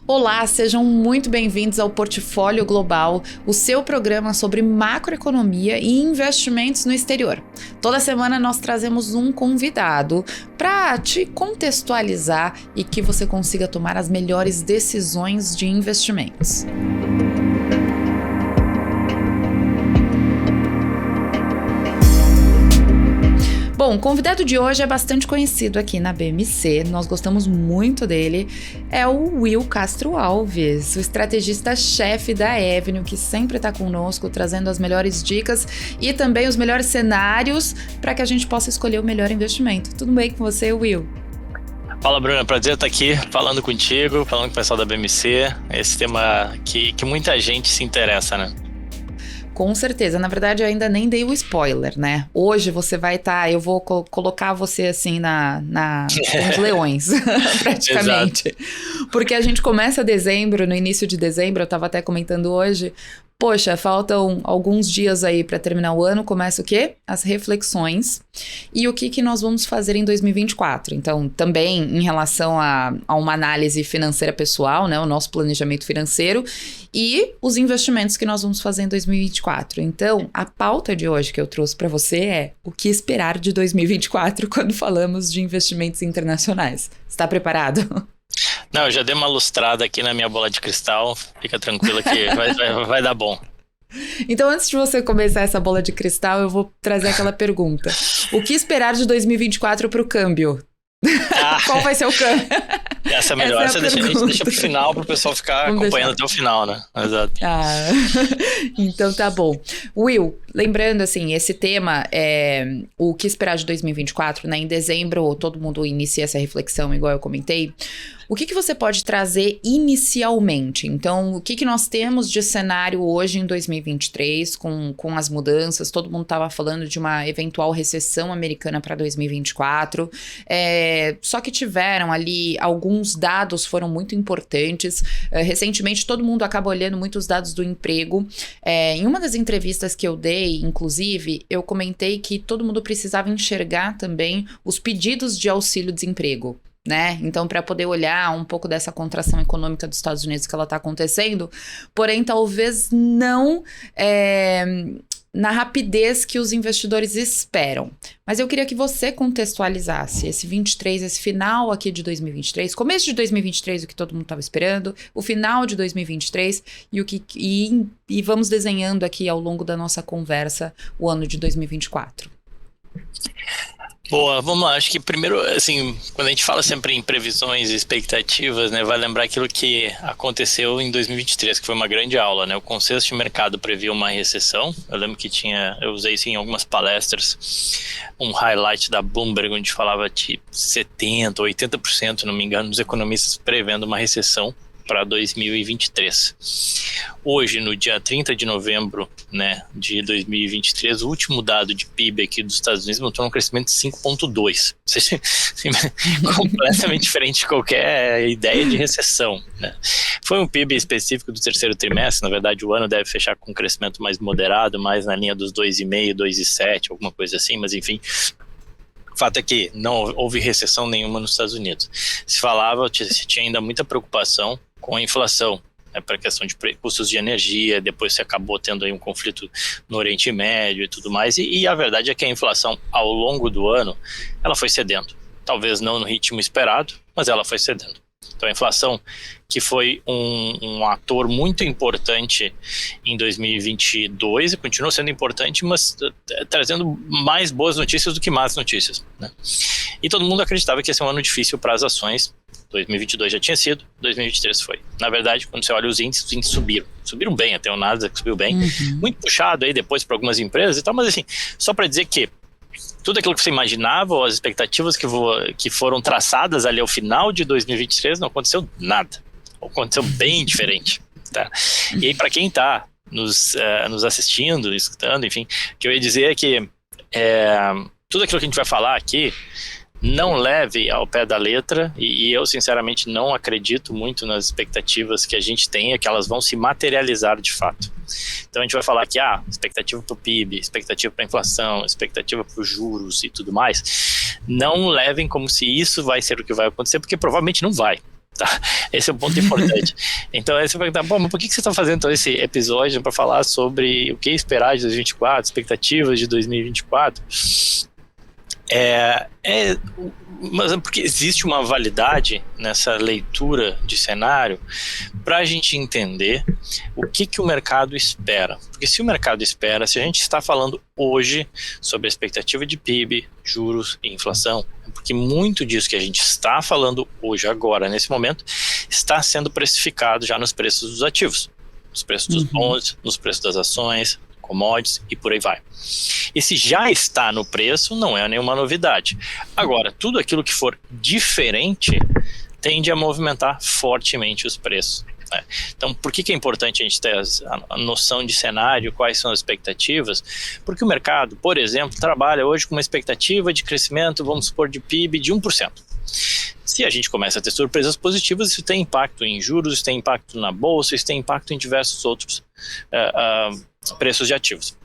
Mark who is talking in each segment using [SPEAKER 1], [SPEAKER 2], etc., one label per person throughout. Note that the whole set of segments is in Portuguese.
[SPEAKER 1] Olá, sejam muito bem-vindos ao Portfólio Global, o seu programa sobre macroeconomia e investimentos no exterior. Toda semana nós trazemos um convidado para te contextualizar e que você consiga tomar as melhores decisões de investimentos. Bom, o convidado de hoje é bastante conhecido aqui na BMC, nós gostamos muito dele, é o Will Castro Alves, o estrategista-chefe da Avenue, que sempre está conosco, trazendo as melhores dicas e também os melhores cenários para que a gente possa escolher o melhor investimento. Tudo bem com você, Will?
[SPEAKER 2] Fala, Bruna, prazer estar aqui falando contigo, falando com o pessoal da BMC, esse tema que muita gente se interessa, né?
[SPEAKER 1] Com certeza, na verdade eu ainda nem dei o spoiler, né? Hoje você vai estar, eu vou colocar você assim com os leões, praticamente. Exato. Porque a gente começa dezembro, no início de dezembro, eu estava até comentando hoje, poxa, faltam alguns dias aí para terminar o ano, começa o quê? As reflexões e o que nós vamos fazer em 2024. Então, também em relação a uma análise financeira pessoal, né, o nosso planejamento financeiro e os investimentos que nós vamos fazer em 2024. Então, a pauta de hoje que eu trouxe para você é o que esperar de 2024 quando falamos de investimentos internacionais. Está preparado?
[SPEAKER 2] Não, eu já dei uma lustrada aqui na minha bola de cristal, fica tranquila que vai dar bom.
[SPEAKER 1] Então, antes de você começar essa bola de cristal, eu vou trazer aquela pergunta. O que esperar de 2024 para o câmbio? Qual vai ser o câmbio?
[SPEAKER 2] Essa é melhor, a gente deixa pro final pro pessoal ficar acompanhando até o final, né? Exato.
[SPEAKER 1] Então tá bom. Will, lembrando assim, esse tema é o que esperar de 2024, né? Em dezembro todo mundo inicia essa reflexão, igual eu comentei. O que você pode trazer inicialmente? Então, o que nós temos de cenário hoje em 2023 com as mudanças? Todo mundo estava falando de uma eventual recessão americana para 2024. Só que tiveram ali, alguns dados foram muito importantes. Recentemente, todo mundo acaba olhando muito os dados do emprego. Em uma das entrevistas que eu dei, inclusive, eu comentei que todo mundo precisava enxergar também os pedidos de auxílio-desemprego. Né? Então, para poder olhar um pouco dessa contração econômica dos Estados Unidos que ela está acontecendo, porém, talvez não na rapidez que os investidores esperam. Mas eu queria que você contextualizasse esse 23, esse final aqui de 2023, começo de 2023, o que todo mundo estava esperando, o final de 2023 e vamos desenhando aqui ao longo da nossa conversa o ano de 2024.
[SPEAKER 2] Boa, vamos lá, acho que primeiro, assim, quando a gente fala sempre em previsões e expectativas, né, vai lembrar aquilo que aconteceu em 2023, que foi uma grande aula, né, o consenso de mercado previa uma recessão, eu lembro que eu usei isso em algumas palestras, um highlight da Bloomberg, onde falava de 70%, 80%, não me engano, dos economistas prevendo uma recessão para 2023. Hoje, no dia 30 de novembro, né, de 2023, o último dado de PIB aqui dos Estados Unidos mostrou um crescimento de 5,2%. Ou seja, completamente diferente de qualquer ideia de recessão, né? Foi um PIB específico do terceiro trimestre, na verdade o ano deve fechar com um crescimento mais moderado, mais na linha dos 2,5%, 2,7%, alguma coisa assim, mas enfim. O fato é que não houve recessão nenhuma nos Estados Unidos. Se tinha ainda muita preocupação com a inflação, né, para a questão de custos de energia, depois se acabou tendo aí um conflito no Oriente Médio e tudo mais, e a verdade é que a inflação ao longo do ano, ela foi cedendo. Talvez não no ritmo esperado, mas ela foi cedendo. Então a inflação, que foi um ator muito importante em 2022 e continua sendo importante, mas trazendo mais boas notícias do que más notícias, né? E todo mundo acreditava que ia ser um ano difícil para as ações. 2022 já tinha sido, 2023 foi. Na verdade, quando você olha os índices subiram bem, até o Nasdaq subiu bem, muito puxado aí depois para algumas empresas e tal, mas assim, só para dizer que tudo aquilo que você imaginava, ou as expectativas que foram traçadas ali ao final de 2023, não aconteceu nada. Aconteceu bem diferente, tá? E aí, para quem está nos assistindo, escutando, enfim, o que eu ia dizer é que tudo aquilo que a gente vai falar aqui, não leve ao pé da letra, e eu sinceramente não acredito muito nas expectativas que a gente tem, que elas vão se materializar de fato. Então a gente vai falar que expectativa para o PIB, expectativa para a inflação, expectativa para os juros e tudo mais, não levem como se isso vai ser o que vai acontecer, porque provavelmente não vai. Tá, esse é um ponto importante. Então, aí você vai perguntar, mas por que você está fazendo então esse episódio para falar sobre o que esperar de 2024, expectativas de 2024? Mas é porque existe uma validade nessa leitura de cenário para a gente entender o que o mercado espera. Porque se o mercado espera, se a gente está falando hoje sobre a expectativa de PIB, juros e inflação, é porque muito disso que a gente está falando hoje, agora, nesse momento, está sendo precificado já nos preços dos ativos, nos preços dos bons, nos preços das ações, commodities e por aí vai. E se já está no preço, não é nenhuma novidade. Agora, tudo aquilo que for diferente tende a movimentar fortemente os preços, né? Então, por que é importante a gente ter a noção de cenário, quais são as expectativas? Porque o mercado, por exemplo, trabalha hoje com uma expectativa de crescimento, vamos supor, de PIB de 1%. Se a gente começa a ter surpresas positivas, isso tem impacto em juros, isso tem impacto na bolsa, isso tem impacto em diversos outros preços de ativos.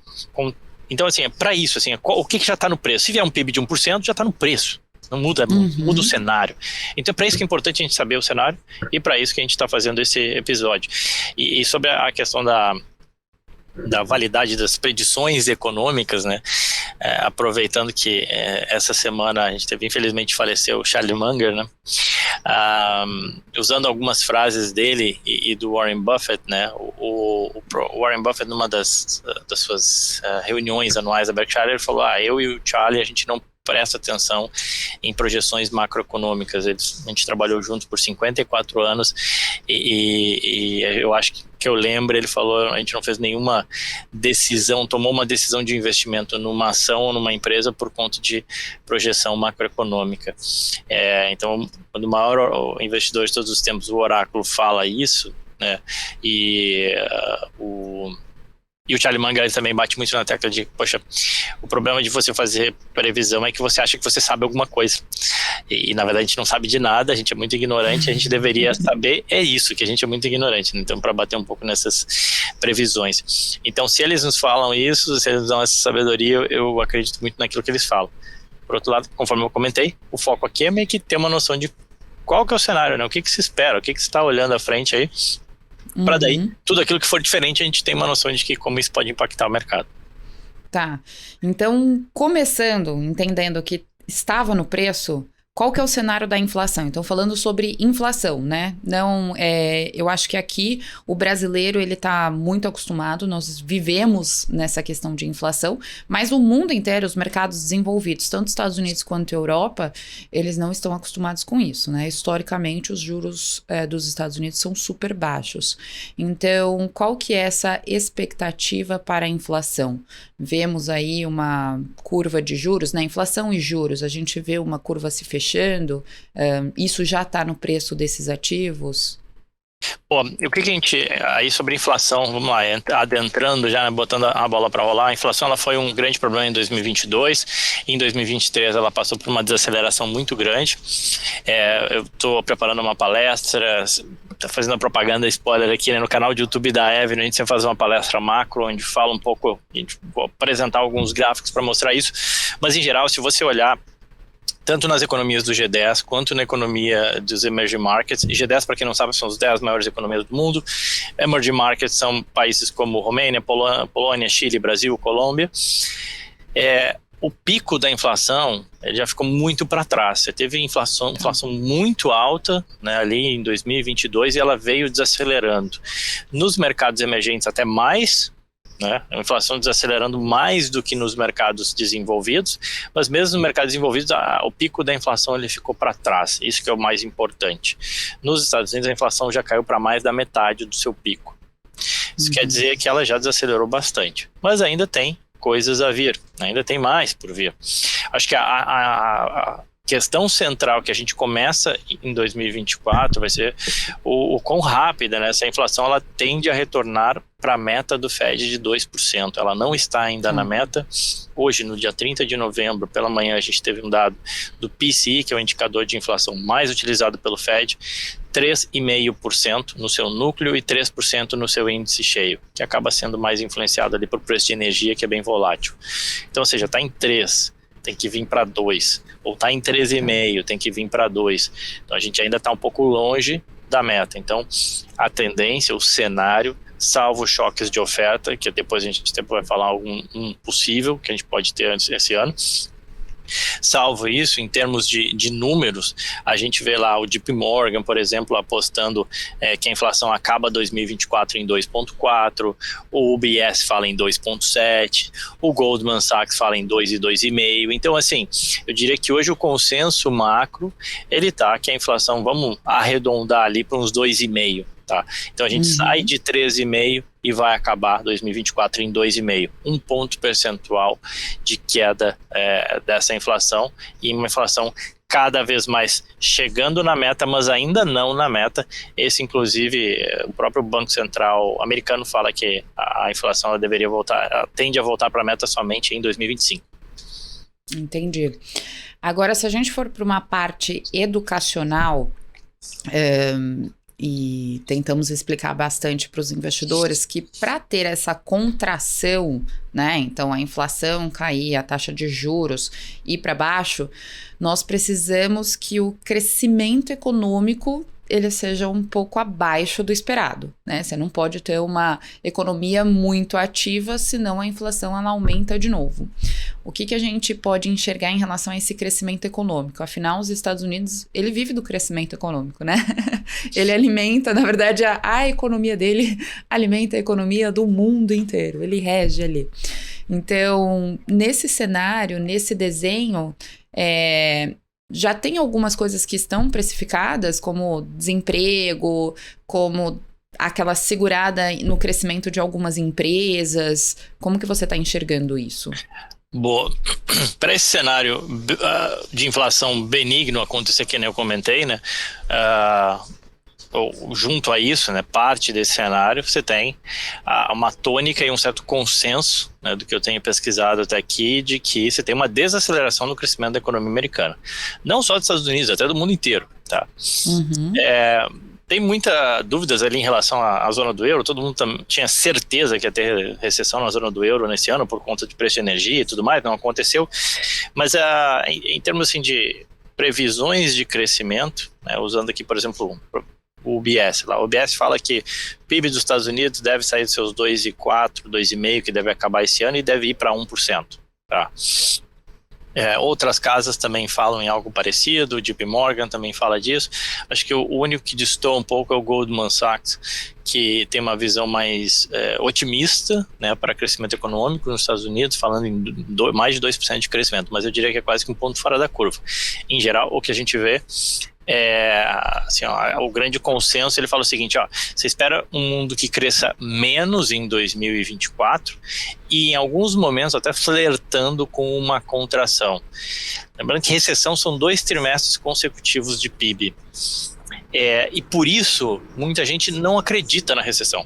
[SPEAKER 2] Então, assim, é para isso, assim, o que já está no preço? Se vier um PIB de 1%, já está no preço. Não muda, muda o cenário. Então, é para isso que é importante a gente saber o cenário e para isso que a gente está fazendo esse episódio. E sobre a questão da validade das predições econômicas, né? Aproveitando que essa semana a gente teve, infelizmente, faleceu o Charlie Munger, né? Usando algumas frases dele e do Warren Buffett, né? O Warren Buffett, numa das suas reuniões anuais da Berkshire, ele falou: eu e o Charlie, a gente não presta atenção em projeções macroeconômicas. A gente trabalhou juntos por 54 anos e eu acho que eu lembro, ele falou, a gente não fez nenhuma decisão, tomou uma decisão de investimento numa ação ou numa empresa por conta de projeção macroeconômica. Então, quando o maior investidor de todos os tempos, o Oráculo, fala isso, né, e o Charlie Munger também bate muito na tecla de, poxa, o problema de você fazer previsão é que você acha que você sabe alguma coisa. E na verdade a gente não sabe de nada, a gente é muito ignorante, a gente deveria saber, isso, que a gente é muito ignorante, né? Então, para bater um pouco nessas previsões. Então, se eles nos falam isso, se eles nos dão essa sabedoria, eu acredito muito naquilo que eles falam. Por outro lado, conforme eu comentei, o foco aqui é meio que ter uma noção de qual que é o cenário, né? O que se espera, o que se está olhando à frente aí, para daí, tudo aquilo que for diferente, a gente tem uma noção de como isso pode impactar o mercado.
[SPEAKER 1] Tá, então começando, entendendo que estava no preço, qual que é o cenário da inflação? Então, falando sobre inflação, né? Não, eu acho que aqui o brasileiro, ele tá muito acostumado, nós vivemos nessa questão de inflação, mas o mundo inteiro, os mercados desenvolvidos, tanto Estados Unidos quanto Europa, eles não estão acostumados com isso, né? Historicamente, os juros dos Estados Unidos são super baixos. Então, qual que é essa expectativa para a inflação? Vemos aí uma curva de juros, né? Inflação e juros, a gente vê uma curva se fechando, isso já está no preço desses ativos?
[SPEAKER 2] Bom, o que a gente, aí sobre inflação, vamos lá, adentrando já, né, botando a bola para rolar, a inflação ela foi um grande problema em 2022, em 2023 ela passou por uma desaceleração muito grande. Eu estou preparando uma palestra, fazendo a propaganda spoiler aqui, né, no canal de YouTube da Avenue, a gente sempre faz uma palestra macro, onde fala um pouco, a gente vou apresentar alguns gráficos para mostrar isso, mas em geral, se você olhar tanto nas economias do G10 quanto na economia dos emerging markets. E G10, para quem não sabe, são as 10 maiores economias do mundo. Emerging markets são países como Romênia, Polônia, Chile, Brasil, Colômbia. O pico da inflação ele já ficou muito para trás. Você teve inflação muito alta, né, ali em 2022 e ela veio desacelerando. Nos mercados emergentes até mais, né? A inflação desacelerando mais do que nos mercados desenvolvidos, mas mesmo nos mercados desenvolvidos o pico da inflação ele ficou para trás, isso que é o mais importante. Nos Estados Unidos a inflação já caiu para mais da metade do seu pico. Isso quer dizer que ela já desacelerou bastante, mas ainda tem coisas a vir, ainda tem mais por vir. Acho que a questão central que a gente começa em 2024 vai ser o quão rápida, né, essa inflação ela tende a retornar para a meta do Fed de 2%. Ela não está ainda na meta. Hoje, no dia 30 de novembro, pela manhã, a gente teve um dado do PCE, que é o indicador de inflação mais utilizado pelo Fed, 3,5% no seu núcleo e 3% no seu índice cheio, que acaba sendo mais influenciado ali por preço de energia, que é bem volátil. Então, ou seja, está em 3%. tem que vir para 2, ou está em 13,5, tem que vir para 2. Então a gente ainda está um pouco longe da meta. Então a tendência, o cenário, salvo choques de oferta, que depois a gente vai falar um possível que a gente pode ter esse ano. Salvo isso, em termos de números, a gente vê lá o JP Morgan, por exemplo, apostando que a inflação acaba 2024 em 2,4, o UBS fala em 2,7, o Goldman Sachs fala em 2 e 2,5. Então, assim, eu diria que hoje o consenso macro, ele tá que a inflação, vamos arredondar ali para uns 2,5. Tá? Então a gente sai de 13,5 e vai acabar 2024 em 2,5. 1 ponto percentual de queda dessa inflação, e uma inflação cada vez mais chegando na meta, mas ainda não na meta. Esse, inclusive, o próprio Banco Central americano fala que a inflação ela deveria voltar, ela tende a voltar para a meta somente em 2025.
[SPEAKER 1] Entendi. Agora, se a gente for para uma parte educacional, e tentamos explicar bastante para os investidores que para ter essa contração, né, então a inflação cair, a taxa de juros ir para baixo, nós precisamos que o crescimento econômico ele seja um pouco abaixo do esperado, né? Você não pode ter uma economia muito ativa, senão a inflação ela aumenta de novo. O que a gente pode enxergar em relação a esse crescimento econômico? Afinal, os Estados Unidos, ele vive do crescimento econômico, né? Ele alimenta, na verdade, a economia dele alimenta a economia do mundo inteiro, ele rege ali. Então, nesse cenário, nesse desenho, já tem algumas coisas que estão precificadas, como desemprego, como aquela segurada no crescimento de algumas empresas. Como que você está enxergando isso?
[SPEAKER 2] Boa. Para esse cenário de inflação benigno acontecer, que nem eu comentei, né? Junto a isso, né, parte desse cenário, você tem uma tônica e um certo consenso, né, do que eu tenho pesquisado até aqui, de que você tem uma desaceleração no crescimento da economia americana. Não só dos Estados Unidos, até do mundo inteiro. Tá? Tem muitas dúvidas ali em relação à zona do euro. Todo mundo tinha certeza que ia ter recessão na zona do euro nesse ano por conta de preço de energia e tudo mais, não aconteceu. Mas em termos assim, de previsões de crescimento, né, usando aqui, por exemplo, o UBS lá. O UBS fala que o PIB dos Estados Unidos deve sair dos seus 2,4, 2,5, que deve acabar esse ano, e deve ir para 1%. Tá? Outras casas também falam em algo parecido, o JP Morgan também fala disso. Acho que o único que destoa um pouco é o Goldman Sachs, que tem uma visão mais otimista, né, para crescimento econômico nos Estados Unidos, falando em mais de 2% de crescimento, mas eu diria que é quase que um ponto fora da curva. Em geral, o que a gente vê assim, o grande consenso, ele fala o seguinte, você espera um mundo que cresça menos em 2024 e em alguns momentos até flertando com uma contração. Lembrando que recessão são 2 trimestres consecutivos de PIB. E por isso, muita gente não acredita na recessão.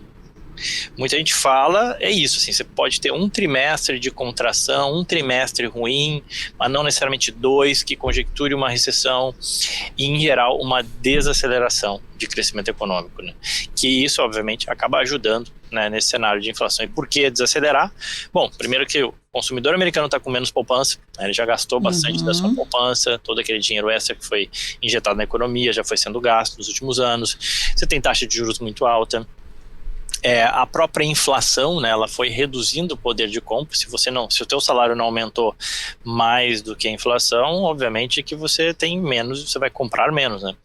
[SPEAKER 2] Muita gente fala, isso, assim, você pode ter um trimestre de contração, um trimestre ruim, mas não necessariamente 2 que conjecture uma recessão e, em geral, uma desaceleração de crescimento econômico, né? Que isso, obviamente, acaba ajudando, né, nesse cenário de inflação. E por que desacelerar? Bom, primeiro que o consumidor americano está com menos poupança, né, ele já gastou bastante da sua poupança, todo aquele dinheiro extra que foi injetado na economia já foi sendo gasto nos últimos anos, você tem taxa de juros muito alta, a própria inflação, né, ela foi reduzindo o poder de compra. Se o teu salário não aumentou mais do que a inflação, obviamente que você tem menos, você vai comprar menos, né?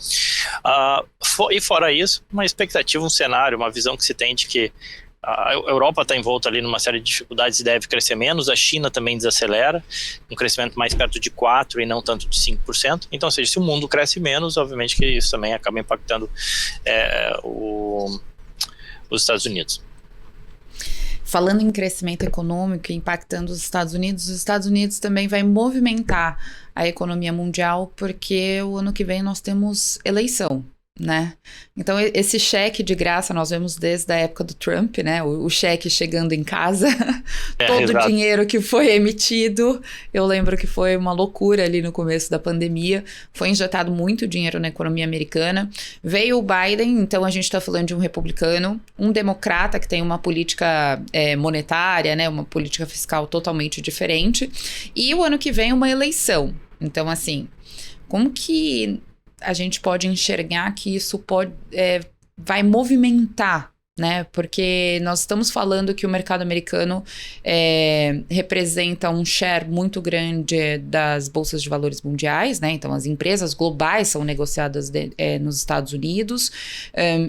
[SPEAKER 2] E fora isso, uma expectativa, um cenário, uma visão que se tem de que a Europa está envolta ali numa série de dificuldades e deve crescer menos, a China também desacelera, um crescimento mais perto de 4% e não tanto de 5%. Então, ou seja, se o mundo cresce menos, obviamente que isso também acaba impactando os Estados Unidos.
[SPEAKER 1] Falando em crescimento econômico e impactando os Estados Unidos também vai movimentar a economia mundial, porque o ano que vem nós temos eleição, né? Então, esse cheque de graça nós vemos desde a época do Trump, né? O cheque chegando em casa, todo o dinheiro que foi emitido. Eu lembro que foi uma loucura ali no começo da pandemia. Foi injetado muito dinheiro na economia americana. Veio o Biden, então a gente está falando de um republicano, um democrata que tem uma política monetária, né? Uma política fiscal totalmente diferente. E o ano que vem uma eleição. Então, assim, como que a gente pode enxergar que isso vai movimentar, né? Porque nós estamos falando que o mercado americano representa um share muito grande das bolsas de valores mundiais, né? Então, as empresas globais são negociadas nos Estados Unidos.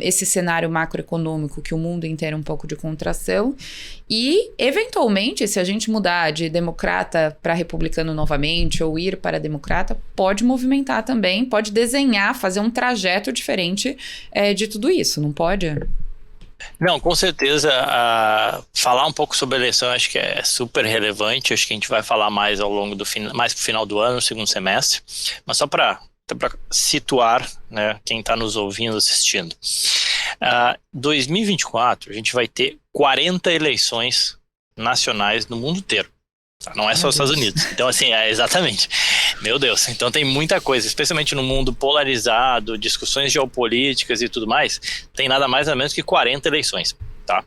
[SPEAKER 1] Esse cenário macroeconômico que o mundo inteiro é um pouco de contração. E, eventualmente, se a gente mudar de democrata para republicano novamente ou ir para democrata, pode movimentar também, pode desenhar, fazer um trajeto diferente de tudo isso, não pode?
[SPEAKER 2] Não, com certeza, falar um pouco sobre a eleição acho que é super relevante, acho que a gente vai falar mais ao longo mais pro final do ano, no segundo semestre, mas só para situar, né, quem está nos ouvindo, assistindo. 2024, a gente vai ter 40 eleições nacionais no mundo inteiro. Tá? Não é só os Estados Unidos. Então, assim, exatamente. Meu Deus. Então tem muita coisa, especialmente no mundo polarizado, discussões geopolíticas e tudo mais, tem nada mais ou menos que 40 eleições. Tá?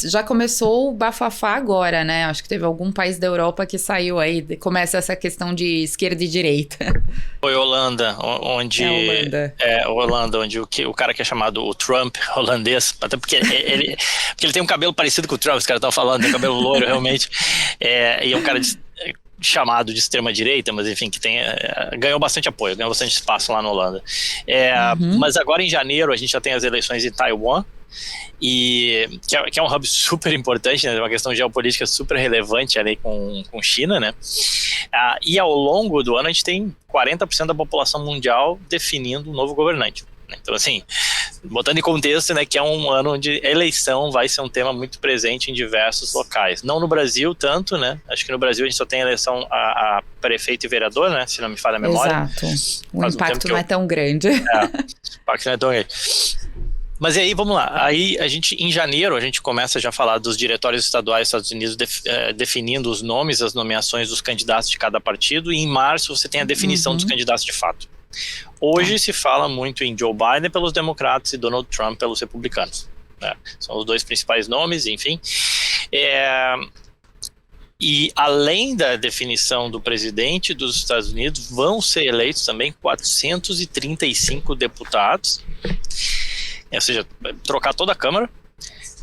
[SPEAKER 1] Já começou o bafafá agora, né? Acho que teve algum país da Europa que saiu aí, começa essa questão de esquerda e direita.
[SPEAKER 2] Foi Holanda, onde o cara que é chamado o Trump holandês, até porque ele tem um cabelo parecido com o Trump, os caras estão falando, tem um cabelo loiro realmente, e é um cara chamado de extrema direita, mas enfim, que ganhou bastante apoio, ganhou bastante espaço lá na Holanda. Mas agora em janeiro a gente já tem as eleições em Taiwan, e que é um hub super importante, né? Uma questão geopolítica super relevante ali com China, né? E ao longo do ano a gente tem 40% da população mundial definindo um novo governante. Então, assim, botando em contexto, né, que é um ano onde eleição vai ser um tema muito presente em diversos locais. Não no Brasil tanto, né? Acho que no Brasil a gente só tem eleição a prefeito e vereador, né? Se não me falha a memória.
[SPEAKER 1] Exato. O impacto não é tão grande.
[SPEAKER 2] O impacto não é tão grande. Mas e aí, vamos lá. Aí em janeiro, a gente começa já a falar dos diretórios estaduais dos Estados Unidos definindo os nomes, as nomeações dos candidatos de cada partido, e em março você tem a definição dos candidatos de fato. Hoje se fala muito em Joe Biden pelos democratas e Donald Trump pelos republicanos, né? São os dois principais nomes, enfim. E além da definição do presidente dos Estados Unidos, vão ser eleitos também 435 deputados, ou seja, trocar toda a Câmara,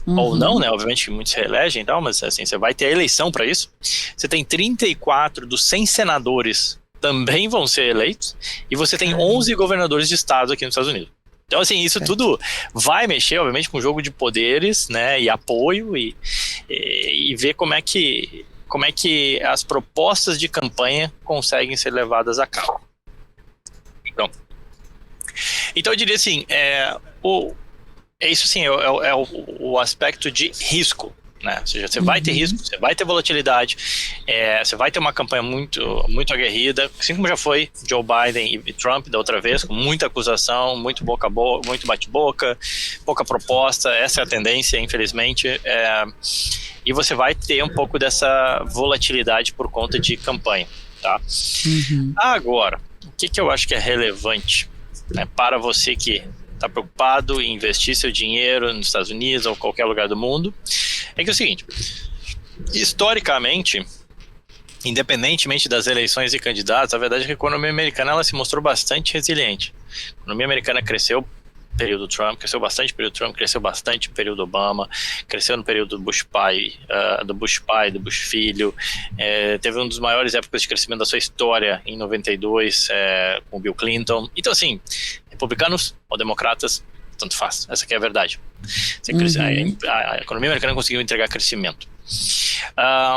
[SPEAKER 2] ou não, né? Obviamente que muitos se reelegem e tal, mas assim, você vai ter a eleição para isso. Você tem 34 dos 100 senadores também vão ser eleitos, e você tem 11 governadores de estado aqui nos Estados Unidos. Então, assim, isso tudo vai mexer, obviamente, com o jogo de poderes, né, e apoio, e ver como é que as propostas de campanha conseguem ser levadas a cabo. Então eu diria assim, isso sim, é o aspecto de risco, né? Ou seja, você vai ter risco, você vai ter volatilidade, você vai ter uma campanha muito, muito aguerrida, assim como já foi Joe Biden e Trump da outra vez, com muita acusação, muito boca a boca, muito bate-boca, pouca proposta. Essa é a tendência, infelizmente, e você vai ter um pouco dessa volatilidade por conta de campanha, tá? Agora, o que eu acho que é relevante, né, para você que está preocupado em investir seu dinheiro nos Estados Unidos ou qualquer lugar do mundo, é que é o seguinte: historicamente, independentemente das eleições e candidatos, a verdade é que a economia americana ela se mostrou bastante resiliente. A economia americana cresceu no período Trump, cresceu bastante no período Trump, cresceu bastante no período Obama, cresceu no período do Bush pai, do Bush filho, teve um dos maiores épocas de crescimento da sua história em 92, com o Bill Clinton. Então, assim, republicanos ou democratas, tanto faz, essa aqui é a verdade. A economia americana conseguiu entregar crescimento.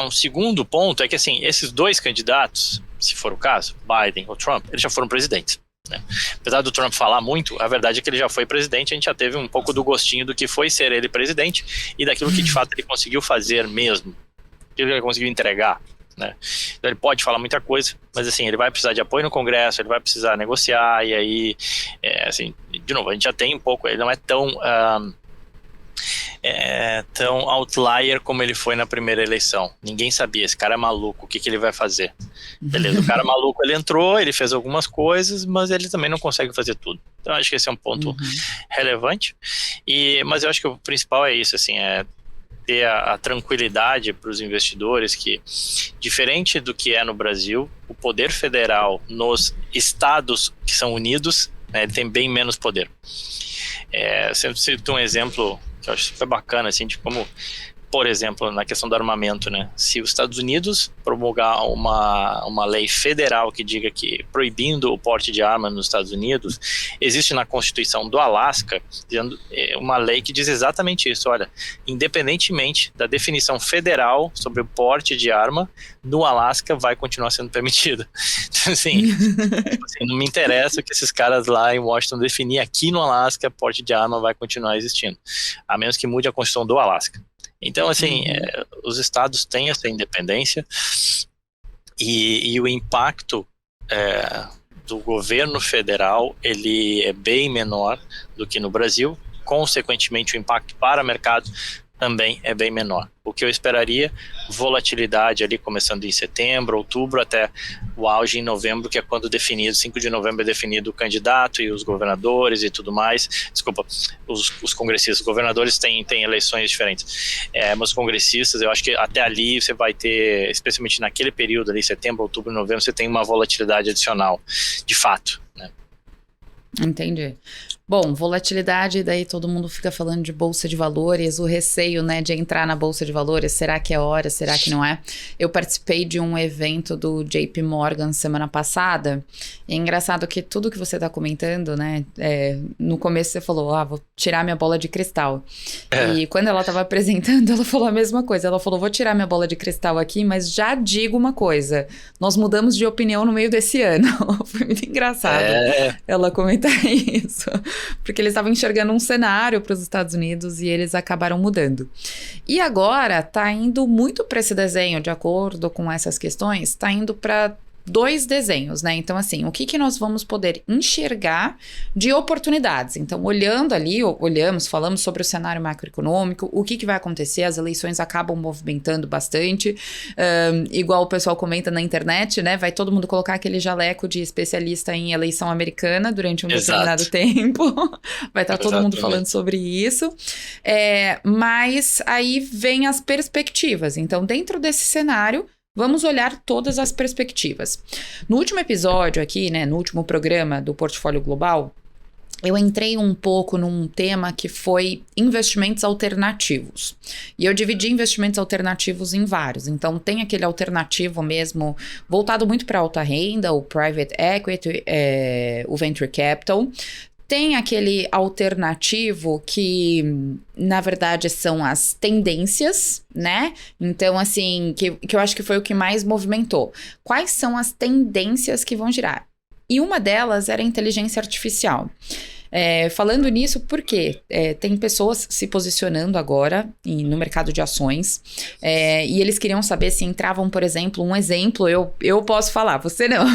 [SPEAKER 2] Um segundo ponto é que, assim, esses dois candidatos, se for o caso, Biden ou Trump, eles já foram presidentes, né? Apesar do Trump falar muito, a verdade é que ele já foi presidente. A gente já teve um pouco do gostinho do que foi ser ele presidente e daquilo que de fato ele conseguiu fazer mesmo, aquilo que ele conseguiu entregar, né? Então ele pode falar muita coisa, mas assim, ele vai precisar de apoio no Congresso, ele vai precisar negociar, e aí, assim, de novo, a gente já tem um pouco, ele não é tão outlier como ele foi na primeira eleição. Ninguém sabia, esse cara é maluco, o que ele vai fazer? Beleza, o cara maluco, ele entrou, ele fez algumas coisas, mas ele também não consegue fazer tudo. Então acho que esse é um ponto relevante, mas eu acho que o principal é isso, assim, ter a tranquilidade para os investidores que, diferente do que é no Brasil, o poder federal nos estados que são unidos, né, ele tem bem menos poder. Sempre cito um exemplo que eu acho super bacana, assim, de como, por exemplo, na questão do armamento, né? Se os Estados Unidos promulgar uma lei federal que diga que proibindo o porte de arma nos Estados Unidos, existe na Constituição do Alasca uma lei que diz exatamente isso. Olha, independentemente da definição federal sobre o porte de arma, no Alasca vai continuar sendo permitido. Então, assim, não me interessa que esses caras lá em Washington definir, aqui no Alasca porte de arma vai continuar existindo, a menos que mude a Constituição do Alasca. Então, assim, os estados têm essa independência e o impacto do governo federal, ele é bem menor do que no Brasil. Consequentemente, o impacto para o mercado também é bem menor. O que eu esperaria, volatilidade ali começando em setembro, outubro, até o auge em novembro, que é quando 5 de novembro é definido o candidato e os governadores e tudo mais. Desculpa, os congressistas. Os governadores têm eleições diferentes. Mas os congressistas, eu acho que até ali você vai ter, especialmente naquele período ali, setembro, outubro, novembro, você tem uma volatilidade adicional, de fato, né?
[SPEAKER 1] Entendi. Bom, volatilidade, daí todo mundo fica falando de bolsa de valores, o receio, né, de entrar na bolsa de valores, será que é hora, será que não é? Eu participei de um evento do JP Morgan semana passada, e é engraçado que tudo que você está comentando, né, no começo você falou, vou tirar minha bola de cristal. E quando ela estava apresentando, ela falou a mesma coisa, ela falou, vou tirar minha bola de cristal aqui, mas já digo uma coisa, nós mudamos de opinião no meio desse ano. Foi muito engraçado ela comentar isso. Porque eles estavam enxergando um cenário para os Estados Unidos e eles acabaram mudando. E agora está indo muito para esse desenho, de acordo com essas questões, está indo para 2 desenhos, né? Então, assim, o que nós vamos poder enxergar de oportunidades? Então, olhando ali, falamos sobre o cenário macroeconômico, o que vai acontecer, as eleições acabam movimentando bastante, igual o pessoal comenta na internet, né? Vai todo mundo colocar aquele jaleco de especialista em eleição americana durante um determinado tempo, vai estar todo mundo falando sobre isso, mas aí vem as perspectivas. Então, dentro desse cenário, vamos olhar todas as perspectivas. No último episódio aqui, né, no último programa do Portfólio Global, eu entrei um pouco num tema que foi investimentos alternativos. E eu dividi investimentos alternativos em vários. Então, tem aquele alternativo mesmo, voltado muito para alta renda, o private equity, o venture capital. Tem aquele alternativo que, na verdade, são as tendências, né? Então, assim, que eu acho que foi o que mais movimentou. Quais são as tendências que vão girar? E uma delas era a inteligência artificial. Falando nisso, porque tem pessoas se posicionando agora no mercado de ações, e eles queriam saber se entravam, por exemplo, eu posso falar, você não,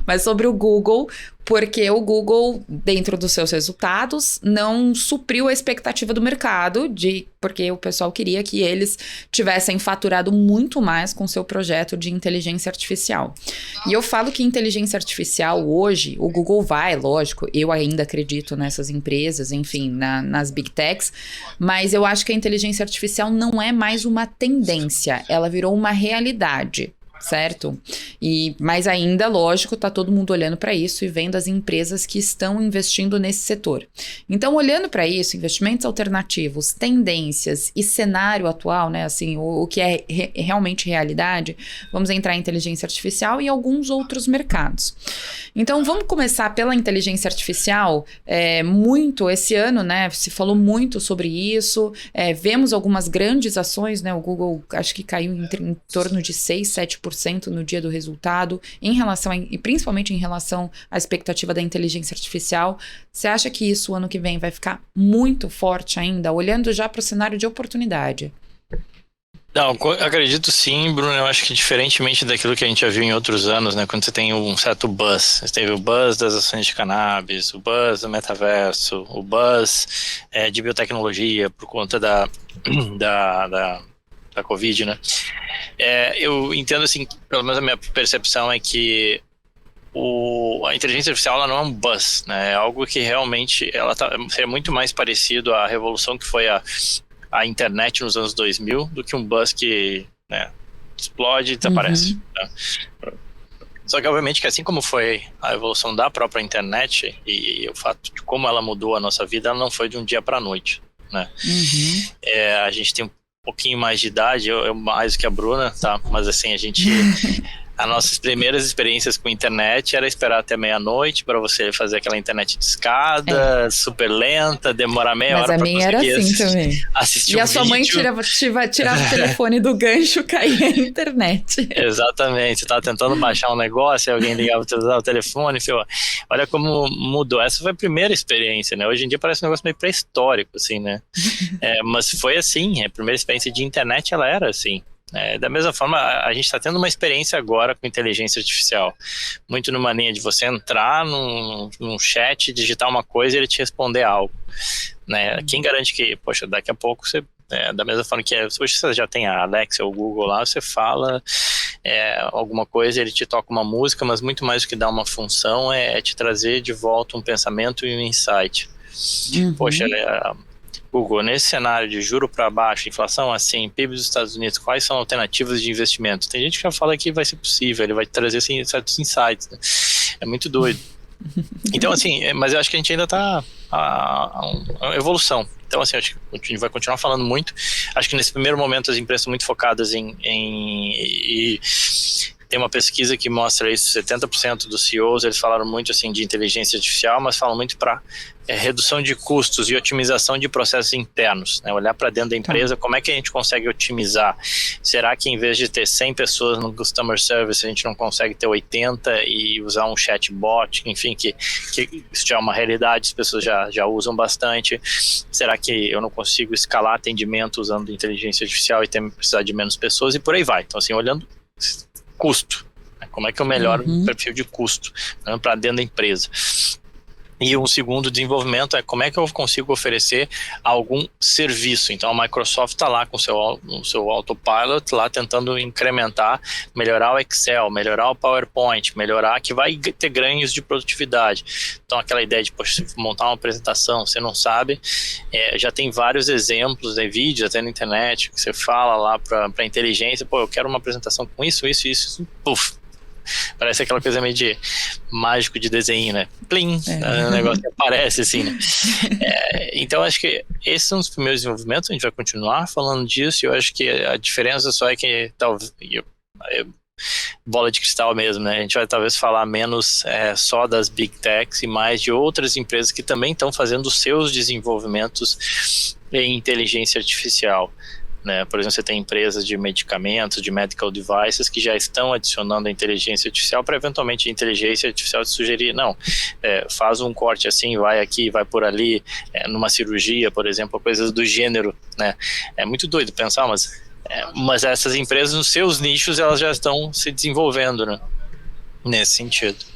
[SPEAKER 1] mas sobre o Google, porque o Google, dentro dos seus resultados, não supriu a expectativa do mercado, porque o pessoal queria que eles tivessem faturado muito mais com seu projeto de inteligência artificial. E eu falo que inteligência artificial hoje, o Google vai, lógico, eu ainda acredito nessas empresas, enfim, nas Big Techs, mas eu acho que a inteligência artificial não é mais uma tendência, ela virou uma realidade. Certo? Mas ainda, lógico, tá todo mundo olhando para isso e vendo as empresas que estão investindo nesse setor. Então, olhando para isso, investimentos alternativos, tendências e cenário atual, né, assim, o que é realmente realidade, vamos entrar em inteligência artificial e alguns outros mercados. Então, vamos começar pela inteligência artificial. Muito esse ano, né, se falou muito sobre isso, vemos algumas grandes ações, né, o Google acho que caiu em torno de 6-7% no dia do resultado, e principalmente em relação à expectativa da inteligência artificial. Você acha que isso, ano que vem, vai ficar muito forte ainda, olhando já para o cenário de oportunidade?
[SPEAKER 2] Não, acredito sim, Bruno. Eu acho que diferentemente daquilo que a gente já viu em outros anos, né? Quando você tem um certo buzz. Você teve o buzz das ações de cannabis, o buzz do metaverso, o buzz de biotecnologia por conta da, da, da Covid, né? Eu entendo, assim, pelo menos a minha percepção é que a inteligência artificial ela não é um buzz, né? É algo que realmente é muito mais parecido à revolução que foi a internet nos anos 2000 do que um buzz que, né, explode e desaparece. Né? Só que obviamente que assim como foi a evolução da própria internet e o fato de como ela mudou a nossa vida, ela não foi de um dia para a noite, né? A gente tem um pouquinho mais de idade, eu mais do que a Bruna, tá? Mas assim, as nossas primeiras experiências com internet era esperar até meia-noite para você fazer aquela internet de escada, super lenta, demorar meia hora para conseguir
[SPEAKER 1] era assim também.
[SPEAKER 2] Assistir
[SPEAKER 1] e a sua mãe tirava o telefone do gancho, caía a internet.
[SPEAKER 2] Exatamente, você estava tentando baixar um negócio, alguém ligava o telefone, olha como mudou. Essa foi a primeira experiência, né? Hoje em dia parece um negócio meio pré-histórico, assim, né? Mas foi assim, a primeira experiência de internet ela era assim. Da mesma forma, a gente está tendo uma experiência agora com inteligência artificial, muito numa linha de você entrar num chat, digitar uma coisa e ele te responder algo, né? Quem garante que, poxa, daqui a pouco você, da mesma forma que hoje você já tem a Alexa ou o Google lá, você fala alguma coisa, ele te toca uma música, mas muito mais do que dar uma função é te trazer de volta um pensamento e um insight. Poxa, Google, nesse cenário de juro para baixo, inflação assim, PIB dos Estados Unidos, quais são alternativas de investimento? Tem gente que já fala que vai ser possível, ele vai trazer assim, certos insights, né? É muito doido. Então, assim, mas eu acho que a gente ainda está a evolução. Então, assim, acho que a gente vai continuar falando muito. Acho que nesse primeiro momento as empresas estão muito focadas tem uma pesquisa que mostra isso, 70% dos CEOs, eles falaram muito assim de inteligência artificial, mas falam muito para redução de custos e otimização de processos internos, né? Olhar para dentro da empresa, como é que a gente consegue otimizar? Será que em vez de ter 100 pessoas no customer service, a gente não consegue ter 80 e usar um chatbot, enfim, que isso já é uma realidade, as pessoas já usam bastante. Será que eu não consigo escalar atendimento usando inteligência artificial e precisar de menos pessoas? E por aí vai. Então, assim, olhando custo, né? Como é que eu melhoro o perfil de custo, né, para dentro da empresa. E um segundo desenvolvimento é como é que eu consigo oferecer algum serviço. Então a Microsoft está lá com o seu Autopilot, lá tentando incrementar, melhorar o Excel, melhorar o PowerPoint, melhorar que vai ter ganhos de produtividade. Então aquela ideia de montar uma apresentação, você não sabe, já tem vários exemplos de vídeos até na internet, que você fala lá para a inteligência, eu quero uma apresentação com isso, puf. Parece aquela coisa meio de mágico de desenho, né? Plim, o negócio aparece assim, né? Então acho que esses são os primeiros desenvolvimentos, a gente vai continuar falando disso, e eu acho que a diferença só é que talvez bola de cristal mesmo, né? A gente vai talvez falar menos só das Big Techs e mais de outras empresas que também estão fazendo os seus desenvolvimentos em inteligência artificial. Né? Por exemplo, você tem empresas de medicamentos, de medical devices que já estão adicionando a inteligência artificial para eventualmente a inteligência artificial te sugerir, faz um corte assim, vai aqui, vai por ali, numa cirurgia, por exemplo, coisas do gênero, né? É muito doido pensar, mas essas empresas nos seus nichos elas já estão se desenvolvendo, né? Nesse sentido.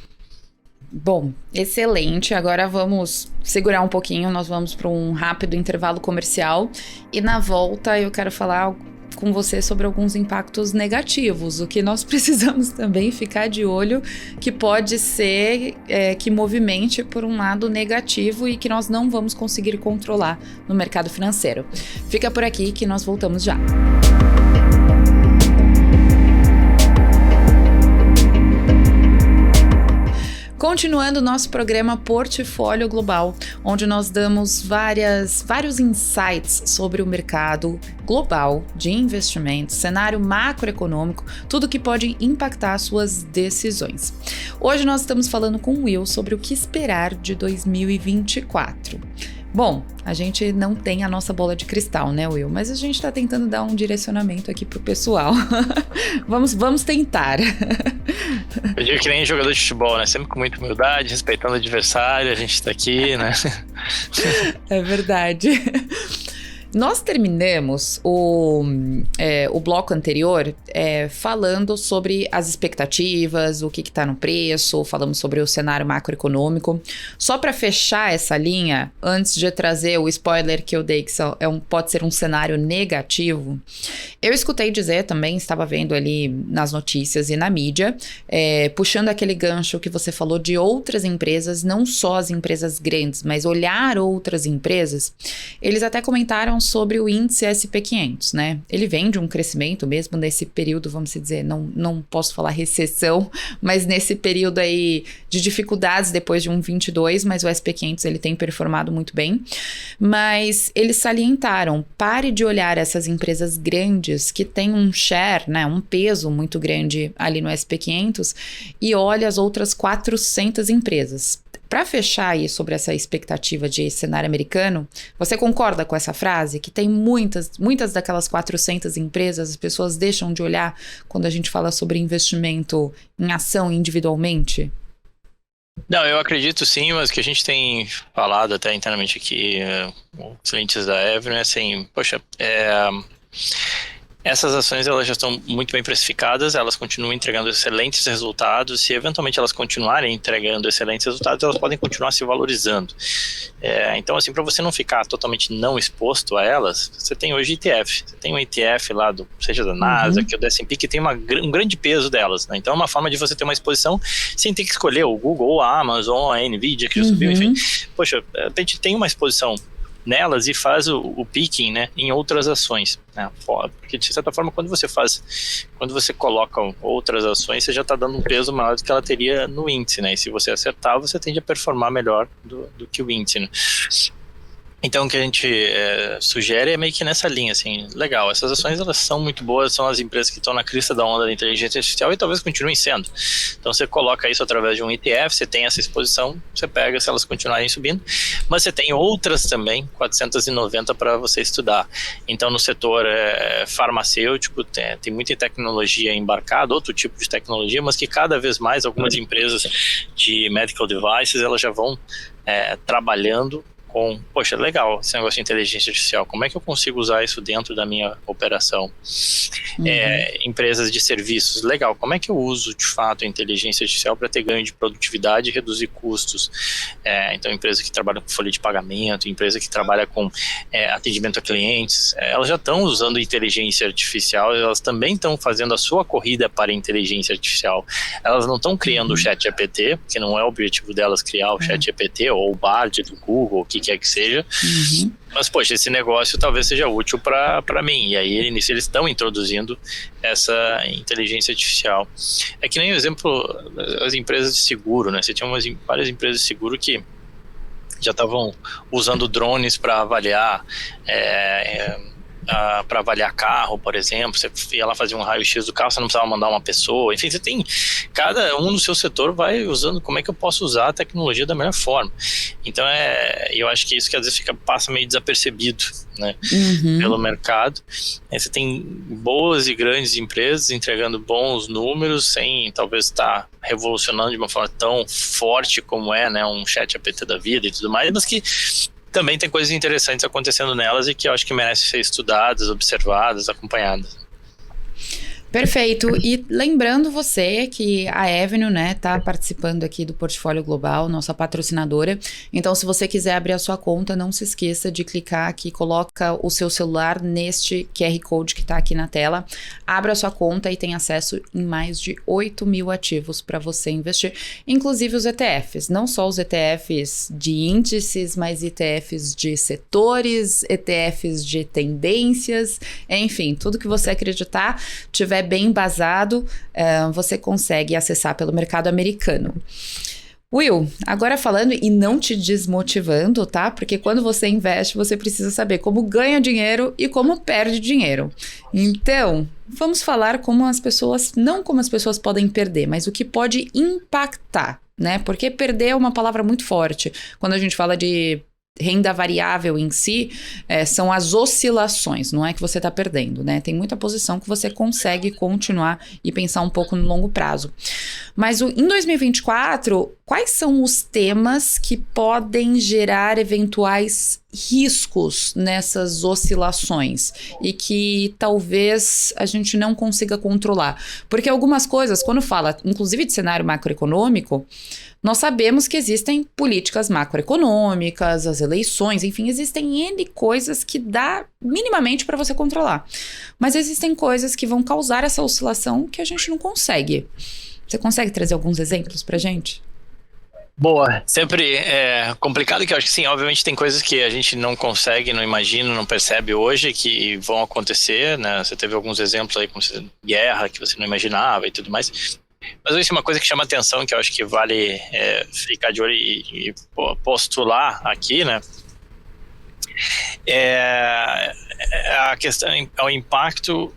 [SPEAKER 1] Bom, excelente. Agora vamos segurar um pouquinho, nós vamos para um rápido intervalo comercial e na volta eu quero falar com você sobre alguns impactos negativos, o que nós precisamos também ficar de olho, que pode ser que movimente por um lado negativo e que nós não vamos conseguir controlar no mercado financeiro. Fica por aqui que nós voltamos já. Continuando o nosso programa Portfólio Global, onde nós damos vários insights sobre o mercado global de investimentos, cenário macroeconômico, tudo que pode impactar suas decisões. Hoje nós estamos falando com o Will sobre o que esperar de 2024. Bom, a gente não tem a nossa bola de cristal, né, Will? Mas a gente está tentando dar um direcionamento aqui pro pessoal. Vamos tentar.
[SPEAKER 2] Eu digo que nem jogador de futebol, né? Sempre com muita humildade, respeitando o adversário, a gente tá aqui, né?
[SPEAKER 1] É verdade. Nós terminamos o bloco anterior falando sobre as expectativas, o que está no preço, falamos sobre o cenário macroeconômico. Só para fechar essa linha, antes de trazer o spoiler que eu dei, que pode ser um cenário negativo, eu escutei dizer também, estava vendo ali nas notícias e na mídia, puxando aquele gancho que você falou de outras empresas, não só as empresas grandes, mas olhar outras empresas. Eles até comentaram sobre o índice SP500, né? Ele vem de um crescimento mesmo nesse período, vamos dizer, não posso falar recessão, mas nesse período aí de dificuldades depois de um 22, mas o SP500 ele tem performado muito bem. Mas eles salientaram, pare de olhar essas empresas grandes que têm um share, né, um peso muito grande ali no SP500 e olhe as outras 400 empresas. Para fechar aí sobre essa expectativa de cenário americano, você concorda com essa frase? Que tem muitas daquelas 400 empresas, as pessoas deixam de olhar quando a gente fala sobre investimento em ação individualmente?
[SPEAKER 2] Não, eu acredito sim, mas o que a gente tem falado até internamente aqui, com clientes da Avenue, assim, poxa, essas ações elas já estão muito bem precificadas, elas continuam entregando excelentes resultados. Se eventualmente elas continuarem entregando excelentes resultados, elas podem continuar se valorizando. Então, assim, para você não ficar totalmente não exposto a elas, você tem hoje ETF. Você tem um ETF lá, seja da NASA, que é o S&P, que tem um grande peso delas, né? Então é uma forma de você ter uma exposição sem ter que escolher o Google, ou a Amazon, a Nvidia, que já subiu, enfim. Poxa, a gente tem uma exposição nelas e faz o picking, né, em outras ações, né? Porque de certa forma quando você coloca outras ações, você já está dando um peso maior do que ela teria no índice, né? E se você acertar, você tende a performar melhor do que o índice, né? Então o que a gente sugere é meio que nessa linha, assim, legal, essas ações elas são muito boas, são as empresas que estão na crista da onda da inteligência artificial e talvez continuem sendo. Então você coloca isso através de um ETF, você tem essa exposição, você pega se elas continuarem subindo, mas você tem outras também, 490 para você estudar. Então no setor farmacêutico tem muita tecnologia embarcada, outro tipo de tecnologia, mas que cada vez mais algumas empresas de medical devices elas já vão trabalhando poxa, legal esse negócio de inteligência artificial, como é que eu consigo usar isso dentro da minha operação? Empresas de serviços, legal, como é que eu uso de fato a inteligência artificial para ter ganho de produtividade e reduzir custos? Então empresa que trabalha com folha de pagamento, empresa que trabalha com atendimento a clientes, elas já estão usando inteligência artificial, elas também estão fazendo a sua corrida para a inteligência artificial, elas não estão criando o ChatGPT, que não é o objetivo delas criar o ChatGPT ou o Bard do Google, o que quer que seja, mas poxa, esse negócio talvez seja útil para mim, e aí nisso eles estão introduzindo essa inteligência artificial. É que nem o exemplo, as empresas de seguro, né? Você tinha várias empresas de seguro que já estavam usando drones para avaliar carro, por exemplo. Você ia lá fazer um raio-x do carro, você não precisava mandar uma pessoa, enfim, você tem, cada um no seu setor vai usando como é que eu posso usar a tecnologia da melhor forma. Então eu acho que isso que às vezes passa meio desapercebido, né, pelo mercado. Você tem boas e grandes empresas entregando bons números sem talvez estar revolucionando de uma forma tão forte como né, um ChatGPT da vida e tudo mais, mas que também tem coisas interessantes acontecendo nelas e que eu acho que merecem ser estudadas, observadas, acompanhadas.
[SPEAKER 1] Perfeito. E lembrando você que a Avenue, né, tá participando aqui do Portfólio Global, nossa patrocinadora. Então, se você quiser abrir a sua conta, não se esqueça de clicar aqui, coloca o seu celular neste QR Code que tá aqui na tela, abra a sua conta e tem acesso em mais de 8 mil ativos para você investir, inclusive os ETFs, não só os ETFs de índices, mas ETFs de setores, ETFs de tendências, enfim, tudo que você acreditar, tiver bem embasado, você consegue acessar pelo mercado americano. Will, agora falando e não te desmotivando, tá? Porque quando você investe, você precisa saber como ganha dinheiro e como perde dinheiro. Então, vamos falar não como as pessoas podem perder, mas o que pode impactar, né? Porque perder é uma palavra muito forte. Quando a gente fala de renda variável em si, são as oscilações, não é que você está perdendo, né? Tem muita posição que você consegue continuar e pensar um pouco no longo prazo. Mas em 2024, quais são os temas que podem gerar eventuais riscos nessas oscilações e que talvez a gente não consiga controlar? Porque algumas coisas, quando fala, inclusive de cenário macroeconômico, nós sabemos que existem políticas macroeconômicas, as eleições, enfim, existem N coisas que dá minimamente para você controlar. Mas existem coisas que vão causar essa oscilação que a gente não consegue. Você consegue trazer alguns exemplos pra gente?
[SPEAKER 2] Boa, sempre é complicado, que eu acho que sim, obviamente tem coisas que a gente não consegue, não imagina, não percebe hoje que vão acontecer, né? Você teve alguns exemplos aí, como guerra, que você não imaginava e tudo mais. Mas isso é uma coisa que chama atenção, que eu acho que vale ficar de olho e postular aqui, né? A questão é o impacto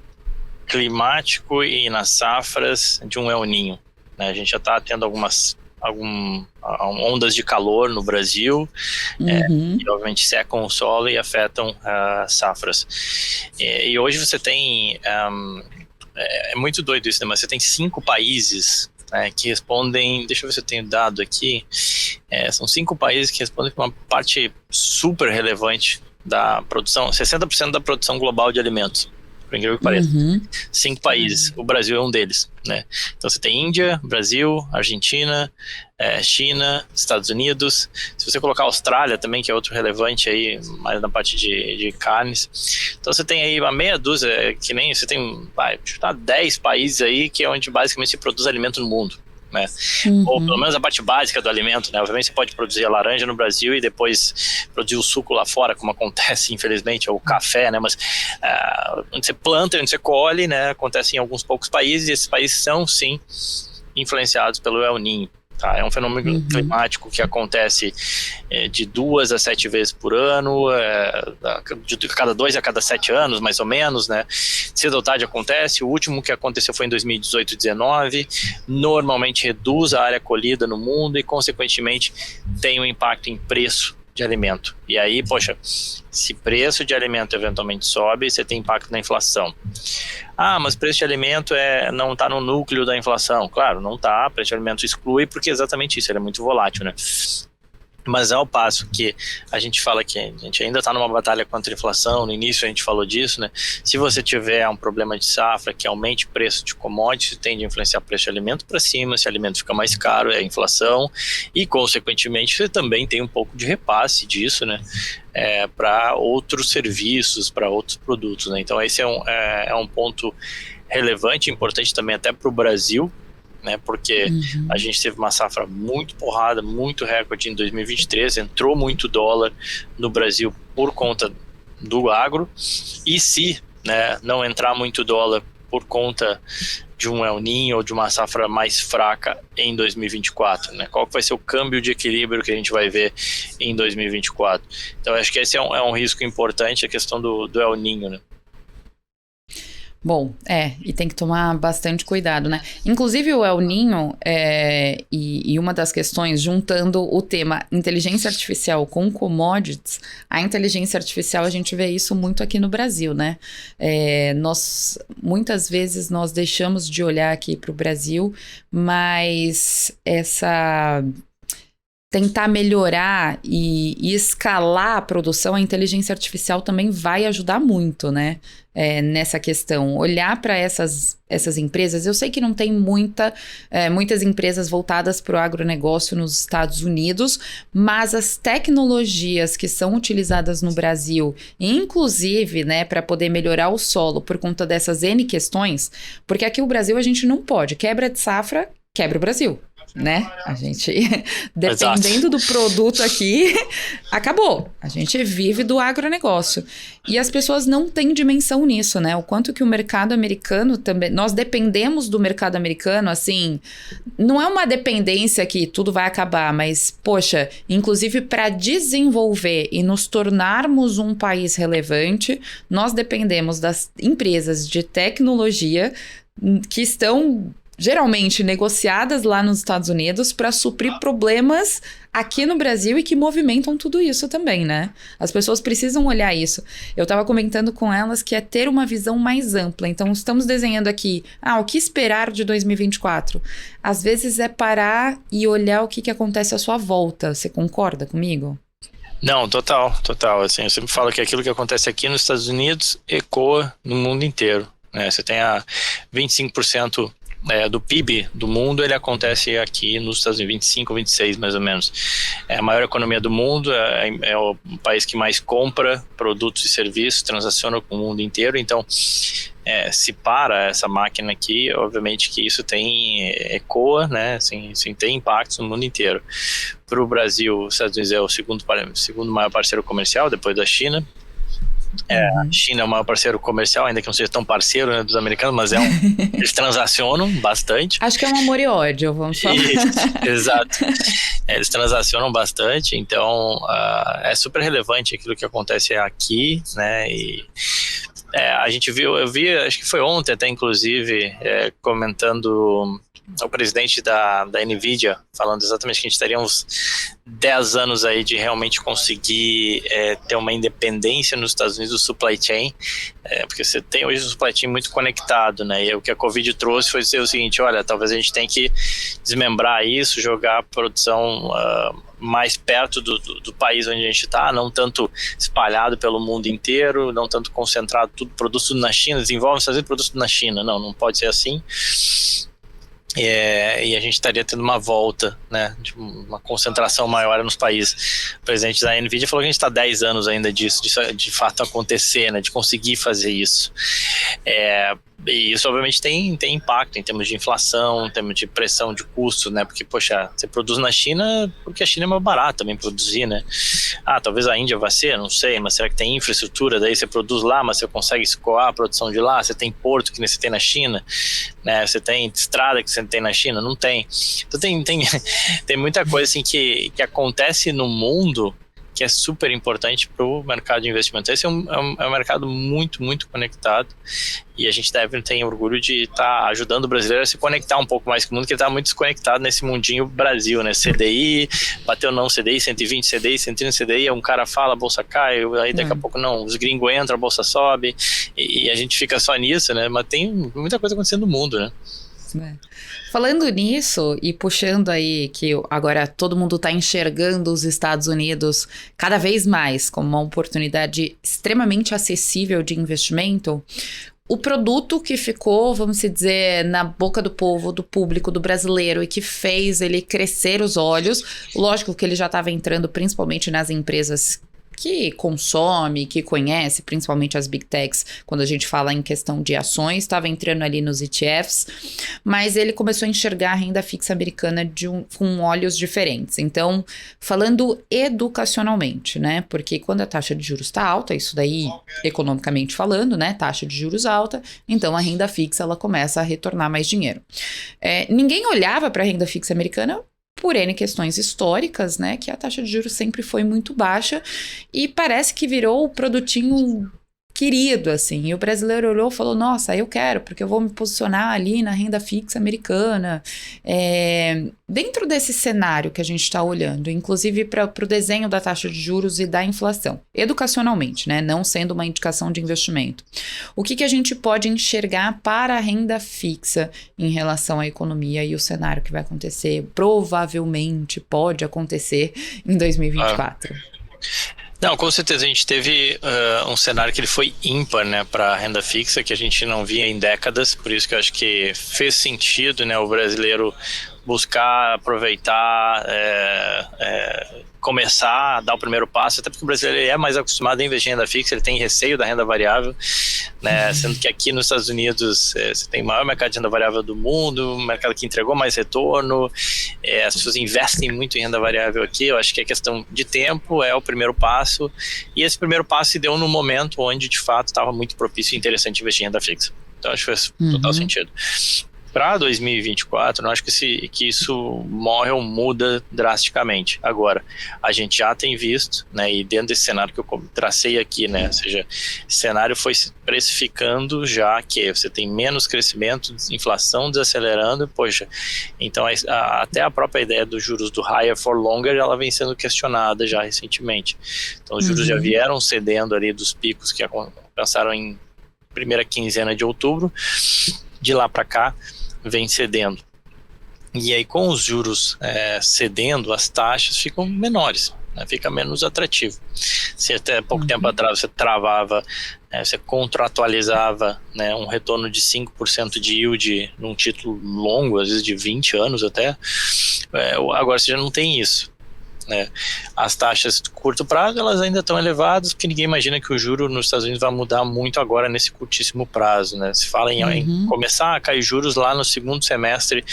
[SPEAKER 2] climático e nas safras de um El Niño, né? A gente já está tendo algumas ondas de calor no Brasil, que obviamente secam o solo e afetam as safras. E hoje você tem... é muito doido isso, né? Mas você tem 5 países, né, que respondem... Deixa eu ver se eu tenho dado aqui. São 5 países que respondem por uma parte super relevante da produção, 60% da produção global de alimentos, por incrível que pareça. 5 países, o Brasil é um deles, né? Então você tem Índia, Brasil, Argentina, China, Estados Unidos. Se você colocar a Austrália também, que é outro relevante aí, mais na parte de carnes. Então você tem aí uma meia dúzia, que nem você tem 10 países aí, que é onde basicamente se produz alimento no mundo, né? Ou pelo menos a parte básica do alimento, né? Obviamente você pode produzir a laranja no Brasil e depois produzir o suco lá fora, como acontece infelizmente, ou o café, né? Mas onde você planta e onde você colhe, né? Acontece em alguns poucos países, e esses países são sim influenciados pelo El Niño. Tá? É um fenômeno climático que acontece de 2 a 7 vezes por ano, de cada 2 a cada 7 anos, mais ou menos, né? Cedo ou tarde acontece. O último que aconteceu foi em 2018 e 2019. Normalmente reduz a área colhida no mundo e, consequentemente, tem um impacto em preço de alimento. E aí, poxa, se preço de alimento eventualmente sobe, você tem impacto na inflação. Mas preço de alimento não está no núcleo da inflação. Claro, não está, preço de alimento exclui, porque é exatamente isso, ele é muito volátil, né? Mas ao passo que a gente fala que a gente ainda está numa batalha contra a inflação, no início a gente falou disso, né? Se você tiver um problema de safra que aumente o preço de commodities, tende a influenciar o preço de alimento para cima. Se o alimento fica mais caro, é a inflação, e consequentemente você também tem um pouco de repasse disso, né? Para outros serviços, para outros produtos, né? Então esse é um ponto relevante, importante também até para o Brasil, né, porque a gente teve uma safra muito porrada, muito recorde em 2023, entrou muito dólar no Brasil por conta do agro, e se, né, não entrar muito dólar por conta de um El Niño ou de uma safra mais fraca em 2024, né? Qual vai ser o câmbio de equilíbrio que a gente vai ver em 2024? Então acho que esse é um risco importante, a questão do El Niño, né?
[SPEAKER 1] Bom, e tem que tomar bastante cuidado, né? Inclusive o El Niño, e uma das questões, juntando o tema inteligência artificial com commodities, a inteligência artificial, a gente vê isso muito aqui no Brasil, né? Muitas vezes nós deixamos de olhar aqui para o Brasil, mas tentar melhorar e escalar a produção, a inteligência artificial também vai ajudar muito, né? Nessa questão. Olhar para essas empresas, eu sei que não tem muitas empresas voltadas para o agronegócio nos Estados Unidos, mas as tecnologias que são utilizadas no Brasil, inclusive, né, para poder melhorar o solo por conta dessas N questões, porque aqui o Brasil a gente não pode, quebra de safra, quebra o Brasil, né? A gente, dependendo do produto aqui, acabou. A gente vive do agronegócio. E as pessoas não têm dimensão nisso, né? O quanto que o mercado americano também... Nós dependemos do mercado americano, assim... Não é uma dependência que tudo vai acabar, mas, poxa, inclusive para desenvolver e nos tornarmos um país relevante, nós dependemos das empresas de tecnologia que estão geralmente negociadas lá nos Estados Unidos para suprir problemas aqui no Brasil e que movimentam tudo isso também, né? As pessoas precisam olhar isso. Eu estava comentando com elas que é ter uma visão mais ampla. Então, estamos desenhando aqui, o que esperar de 2024? Às vezes é parar e olhar o que acontece à sua volta. Você concorda comigo?
[SPEAKER 2] Não, total. Assim, eu sempre falo que aquilo que acontece aqui nos Estados Unidos ecoa no mundo inteiro, né? Você tem a 25% do PIB do mundo, ele acontece aqui nos Estados Unidos, 25, 26 mais ou menos. É a maior economia do mundo, é o país que mais compra produtos e serviços, transaciona com o mundo inteiro, então se para essa máquina aqui, obviamente que isso ecoa, né, assim, tem impactos no mundo inteiro. Para o Brasil, os Estados Unidos é o segundo maior parceiro comercial, depois da China. A China é o maior parceiro comercial, ainda que não seja tão parceiro, né, dos americanos, mas eles transacionam bastante.
[SPEAKER 1] Acho que é um amor e ódio, vamos falar.
[SPEAKER 2] Isso, exato. Eles transacionam bastante, então é super relevante aquilo que acontece aqui, né, e a gente eu vi, acho que foi ontem até, inclusive, comentando o presidente da NVIDIA, falando exatamente que a gente teria uns 10 anos aí de realmente conseguir ter uma independência nos Estados Unidos do supply chain, porque você tem hoje o supply chain muito conectado, né, e o que a Covid trouxe foi dizer o seguinte, olha, talvez a gente tenha que desmembrar isso, jogar a produção mais perto do país onde a gente está, não tanto espalhado pelo mundo inteiro, não tanto concentrado, produz tudo na China, desenvolve, fazer produto na China, não pode ser assim. E a gente estaria tendo uma volta, né, de uma concentração maior nos países. O presidente da NVIDIA falou que a gente está 10 anos ainda disso de fato acontecer, né, de conseguir fazer isso. E isso obviamente tem impacto em termos de inflação, em termos de pressão de custos, né, porque, poxa, você produz na China porque a China é mais barata também produzir, né. Talvez a Índia vá ser, não sei, mas será que tem infraestrutura, daí você produz lá, mas você consegue escoar a produção de lá, você tem porto que nem você tem na China, né, você tem estrada que você tem na China, não tem. Então tem muita coisa assim que acontece no mundo que é super importante para o mercado de investimento. Esse é um mercado muito, muito conectado e a gente ter orgulho de estar ajudando o brasileiro a se conectar um pouco mais com o mundo, que ele está muito desconectado nesse mundinho Brasil, né? CDI, bateu não CDI, 120 CDI, 130 CDI, um cara fala, a bolsa cai, aí daqui a pouco não, os gringos entram, a bolsa sobe e a gente fica só nisso, né? Mas tem muita coisa acontecendo no mundo, né?
[SPEAKER 1] Falando nisso e puxando aí que agora todo mundo está enxergando os Estados Unidos cada vez mais como uma oportunidade extremamente acessível de investimento, o produto que ficou, vamos dizer, na boca do povo, do público, do brasileiro e que fez ele crescer os olhos, lógico que ele já estava entrando principalmente nas empresas que consome, que conhece, principalmente as Big Techs, quando a gente fala em questão de ações, estava entrando ali nos ETFs, mas ele começou a enxergar a renda fixa americana com olhos diferentes. Então, falando educacionalmente, né? Porque quando a taxa de juros está alta, isso daí, economicamente falando, né? Taxa de juros alta, então a renda fixa, ela começa a retornar mais dinheiro. Ninguém olhava para a renda fixa americana por N questões históricas, né, que a taxa de juros sempre foi muito baixa e parece que virou o produtinho querido, assim, e o brasileiro olhou e falou, nossa, eu quero, porque eu vou me posicionar ali na renda fixa americana. Dentro desse cenário que a gente está olhando, inclusive para o desenho da taxa de juros e da inflação, educacionalmente, né, não sendo uma indicação de investimento, o que a gente pode enxergar para a renda fixa em relação à economia e o cenário que vai acontecer, provavelmente pode acontecer em 2024?
[SPEAKER 2] Não, com certeza a gente teve um cenário que ele foi ímpar, né, para a renda fixa, que a gente não via em décadas, por isso que eu acho que fez sentido, né, o brasileiro buscar aproveitar, começar a dar o primeiro passo, até porque o brasileiro é mais acostumado a investir em renda fixa, ele tem receio da renda variável, né, sendo que aqui nos Estados Unidos você tem o maior mercado de renda variável do mundo, um mercado que entregou mais retorno, as pessoas investem muito em renda variável aqui, eu acho que é questão de tempo, é o primeiro passo, e esse primeiro passo se deu no momento onde de fato estava muito propício e interessante investir em renda fixa, então acho que faz total sentido. para 2024, eu acho que isso morre ou muda drasticamente. Agora, a gente já tem visto, né, e dentro desse cenário que eu tracei aqui, né, ou seja, esse cenário foi se precificando já que você tem menos crescimento, inflação desacelerando, poxa, então até a própria ideia dos juros do higher for longer, ela vem sendo questionada já recentemente. Então, os juros já vieram cedendo ali dos picos que alcançaram em primeira quinzena de outubro, de lá para cá vem cedendo. E aí com os juros cedendo, as taxas ficam menores, né? Fica menos atrativo. Se até pouco tempo atrás você travava, você contratualizava, né, um retorno de 5% de yield num título longo, às vezes de 20 anos até, agora você já não tem isso. Né? As taxas de curto prazo elas ainda estão elevadas, porque ninguém imagina que o juro nos Estados Unidos vai mudar muito agora nesse curtíssimo prazo, né? Se fala em começar a cair juros lá no segundo semestre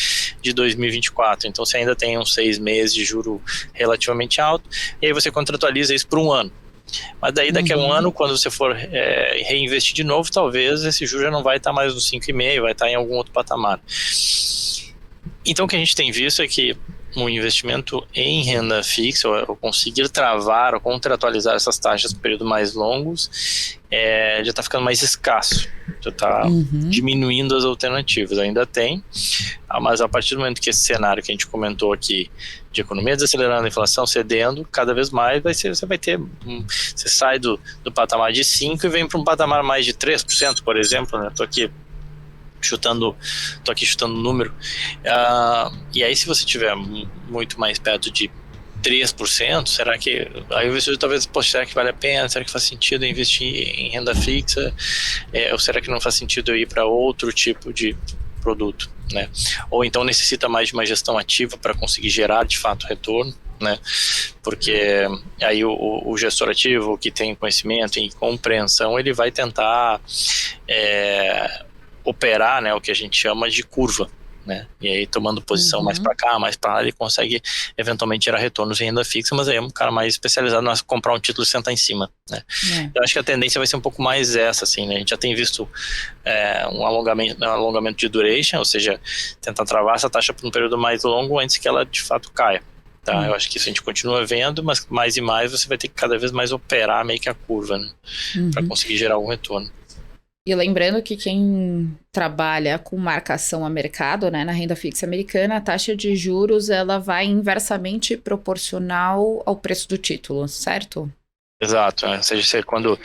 [SPEAKER 2] de 2024, então você ainda tem uns 6 meses de juro relativamente alto, e aí você contratualiza isso por um ano. Mas daí daqui a um ano, quando você for reinvestir de novo, talvez esse juro já não vai estar mais no 5,5, vai estar em algum outro patamar. Então o que a gente tem visto é que um investimento em renda fixa, ou conseguir travar ou contratualizar essas taxas por períodos mais longos, já está ficando mais escasso, já está diminuindo as alternativas. Ainda tem, mas a partir do momento que esse cenário que a gente comentou aqui, de economia desacelerando, inflação cedendo, cada vez mais você vai ter, você sai do patamar de 5% e vem para um patamar mais de 3%, por exemplo, né? Tô aqui chutando o número, e aí se você tiver muito mais perto de 3%, será que aí você talvez, poxa, será que vale a pena, será que faz sentido investir em renda fixa, ou será que não faz sentido eu ir para outro tipo de produto, né? Ou então necessita mais de uma gestão ativa para conseguir gerar de fato retorno, né? Porque aí o gestor ativo que tem conhecimento e compreensão, ele vai tentar operar, né, o que a gente chama de curva, né? E aí tomando posição mais para cá, mais para lá, ele consegue eventualmente gerar retornos em renda fixa, mas aí é um cara mais especializado em comprar um título e sentar em cima, né? Eu acho que a tendência vai ser um pouco mais essa, assim, né? A gente já tem visto um alongamento de duration, ou seja, tentar travar essa taxa por um período mais longo antes que ela de fato caia. Tá? Eu acho que isso a gente continua vendo, mas mais e mais você vai ter que cada vez mais operar meio que a curva, né? Para conseguir gerar algum retorno.
[SPEAKER 1] E lembrando que quem trabalha com marcação a mercado, né, na renda fixa americana, a taxa de juros ela vai inversamente proporcional ao preço do título, certo?
[SPEAKER 2] Exato, ou seja, quando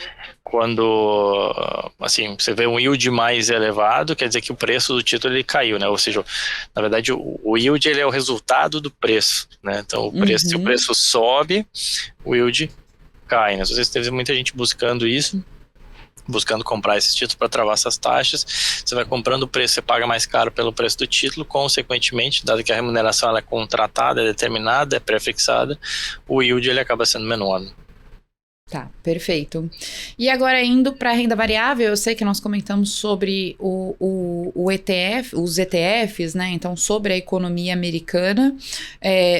[SPEAKER 2] assim, você vê um yield mais elevado, quer dizer que o preço do título ele caiu, né? Ou seja, na verdade o yield ele é o resultado do preço, né? Então se o preço sobe, o yield cai, né? Às vezes teve muita gente buscando isso, buscando comprar esses títulos para travar essas taxas. Você vai comprando o preço, você paga mais caro pelo preço do título, consequentemente, dado que a remuneração ela é contratada, é determinada, é pré-fixada, o yield ele acaba sendo menor, né?
[SPEAKER 1] Tá, perfeito. E agora indo para a renda variável, eu sei que nós comentamos sobre o ETF, os ETFs, né? Então, sobre a economia americana,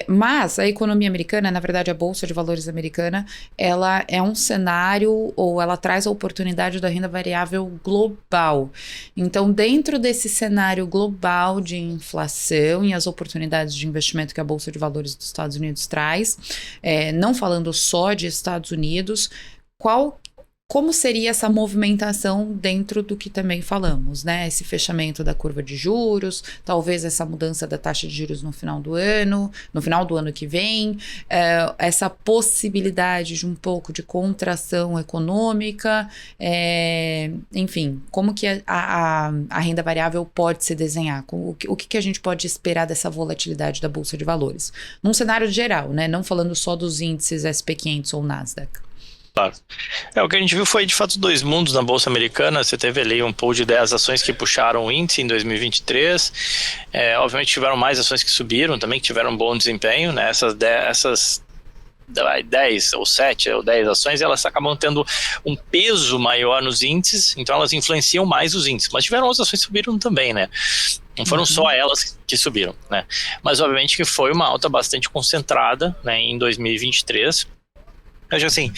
[SPEAKER 1] mas a economia americana, na verdade, a Bolsa de Valores americana, ela é um cenário, ou ela traz a oportunidade da renda variável global. Então, dentro desse cenário global de inflação e as oportunidades de investimento que a Bolsa de Valores dos Estados Unidos traz, não falando só de Estados Unidos, como seria essa movimentação dentro do que também falamos, né? Esse fechamento da curva de juros, talvez essa mudança da taxa de juros no final do ano que vem, essa possibilidade de um pouco de contração econômica, enfim, como que a renda variável pode se desenhar? O que a gente pode esperar dessa volatilidade da Bolsa de Valores? Num cenário geral, né? Não falando só dos índices SP500 ou Nasdaq.
[SPEAKER 2] Claro. O que a gente viu foi, de fato, dois mundos na Bolsa Americana. Você teve ali um pool de 10 ações que puxaram o índice em 2023. Obviamente tiveram mais ações que subiram também, que tiveram um bom desempenho, né? Essas 10 ou 7 ou 10 ações, elas acabam tendo um peso maior nos índices, então elas influenciam mais os índices. Mas tiveram outras ações que subiram também, né? Não foram só elas que subiram, né? Mas obviamente que foi uma alta bastante concentrada, né, em 2023. Mas assim,